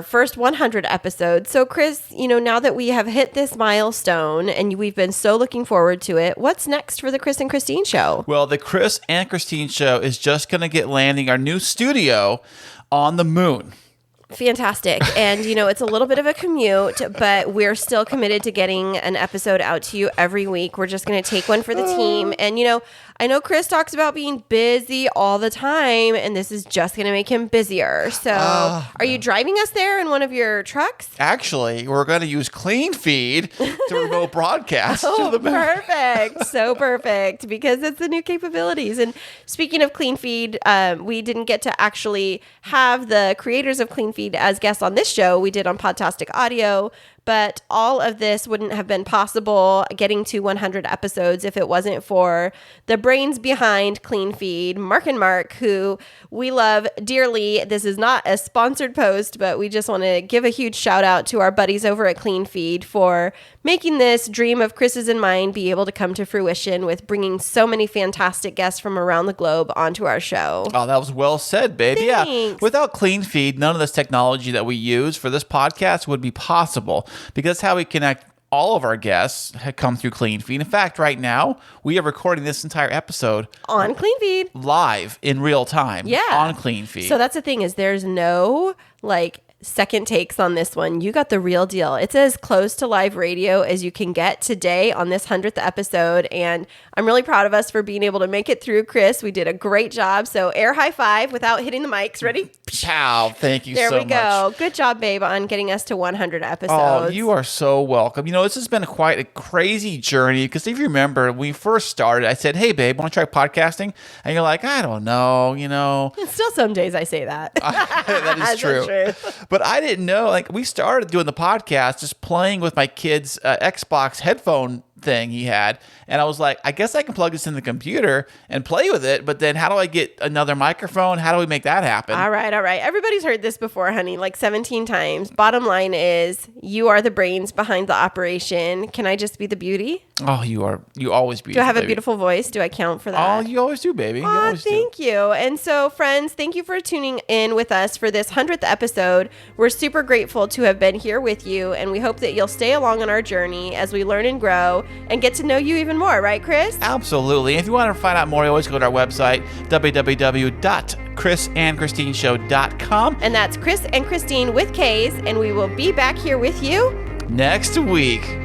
first 100 episodes. So Chris, now that we have hit this milestone and we've been so looking forward to it, what's next for the Chris and Christine Show? Well, the Chris and Christine Show is just going to get landing our new studio on the moon. Fantastic. And, it's a little bit of a commute, but we're still committed to getting an episode out to you every week. We're just going to take one for the team. And, I know Chris talks about being busy all the time, and this is just going to make him busier. So are you driving us there in one of your trucks? Actually, we're going to use Clean Feed to remote broadcast. Perfect. So perfect, because it's the new capabilities. And speaking of Clean Feed, we didn't get to actually have the creators of Clean Feed as guests on this show. We did on Podtastic Audio. But all of this wouldn't have been possible getting to 100 episodes if it wasn't for the brains behind Clean Feed, Mark and Mark, who we love dearly. This is not a sponsored post, but we just want to give a huge shout out to our buddies over at Clean Feed for making this dream of Chris's and mine be able to come to fruition with bringing so many fantastic guests from around the globe onto our show. Oh, that was well said, baby. Thanks. Yeah. Without Clean Feed, none of this technology that we use for this podcast would be possible, because how we connect all of our guests have come through Clean Feed. In fact, right now, we are recording this entire episode on Clean Feed live in real time. Yeah. On Clean Feed. So that's the thing, is there's no second takes on this one. You got the real deal. It's as close to live radio as you can get today on this 100th episode. And I'm really proud of us for being able to make it through, Chris. We did a great job. So air high five without hitting the mics. Ready? Pow. Thank you so much. There we go. Good job, babe, on getting us to 100 episodes. Oh, you are so welcome. This has been quite a crazy journey, because if you remember, when we first started, I said, hey, babe, want to try podcasting? And you're like, I don't know, Still some days I say that. That is true. But I didn't know, we started doing the podcast just playing with my kid's Xbox headphone thing he had. And I was like, I guess I can plug this in the computer and play with it. But then how do I get another microphone? How do we make that happen? All right. Everybody's heard this before, honey, 17 times. Bottom line is, you are the brains behind the operation. Can I just be the beauty? Oh, you always beautiful. Do I have baby. a beautiful voice? Do I count for that? Oh, you always do, baby. You always thank you. And so, friends, thank you for tuning in with us for this 100th episode. We're super grateful to have been here with you, and we hope that you'll stay along on our journey as we learn and grow and get to know you even more, right, Chris? Absolutely. If you want to find out more, you always go to our website, www.chrisandchristineshow.com. And that's Chris and Christine with K's, and we will be back here with you next week.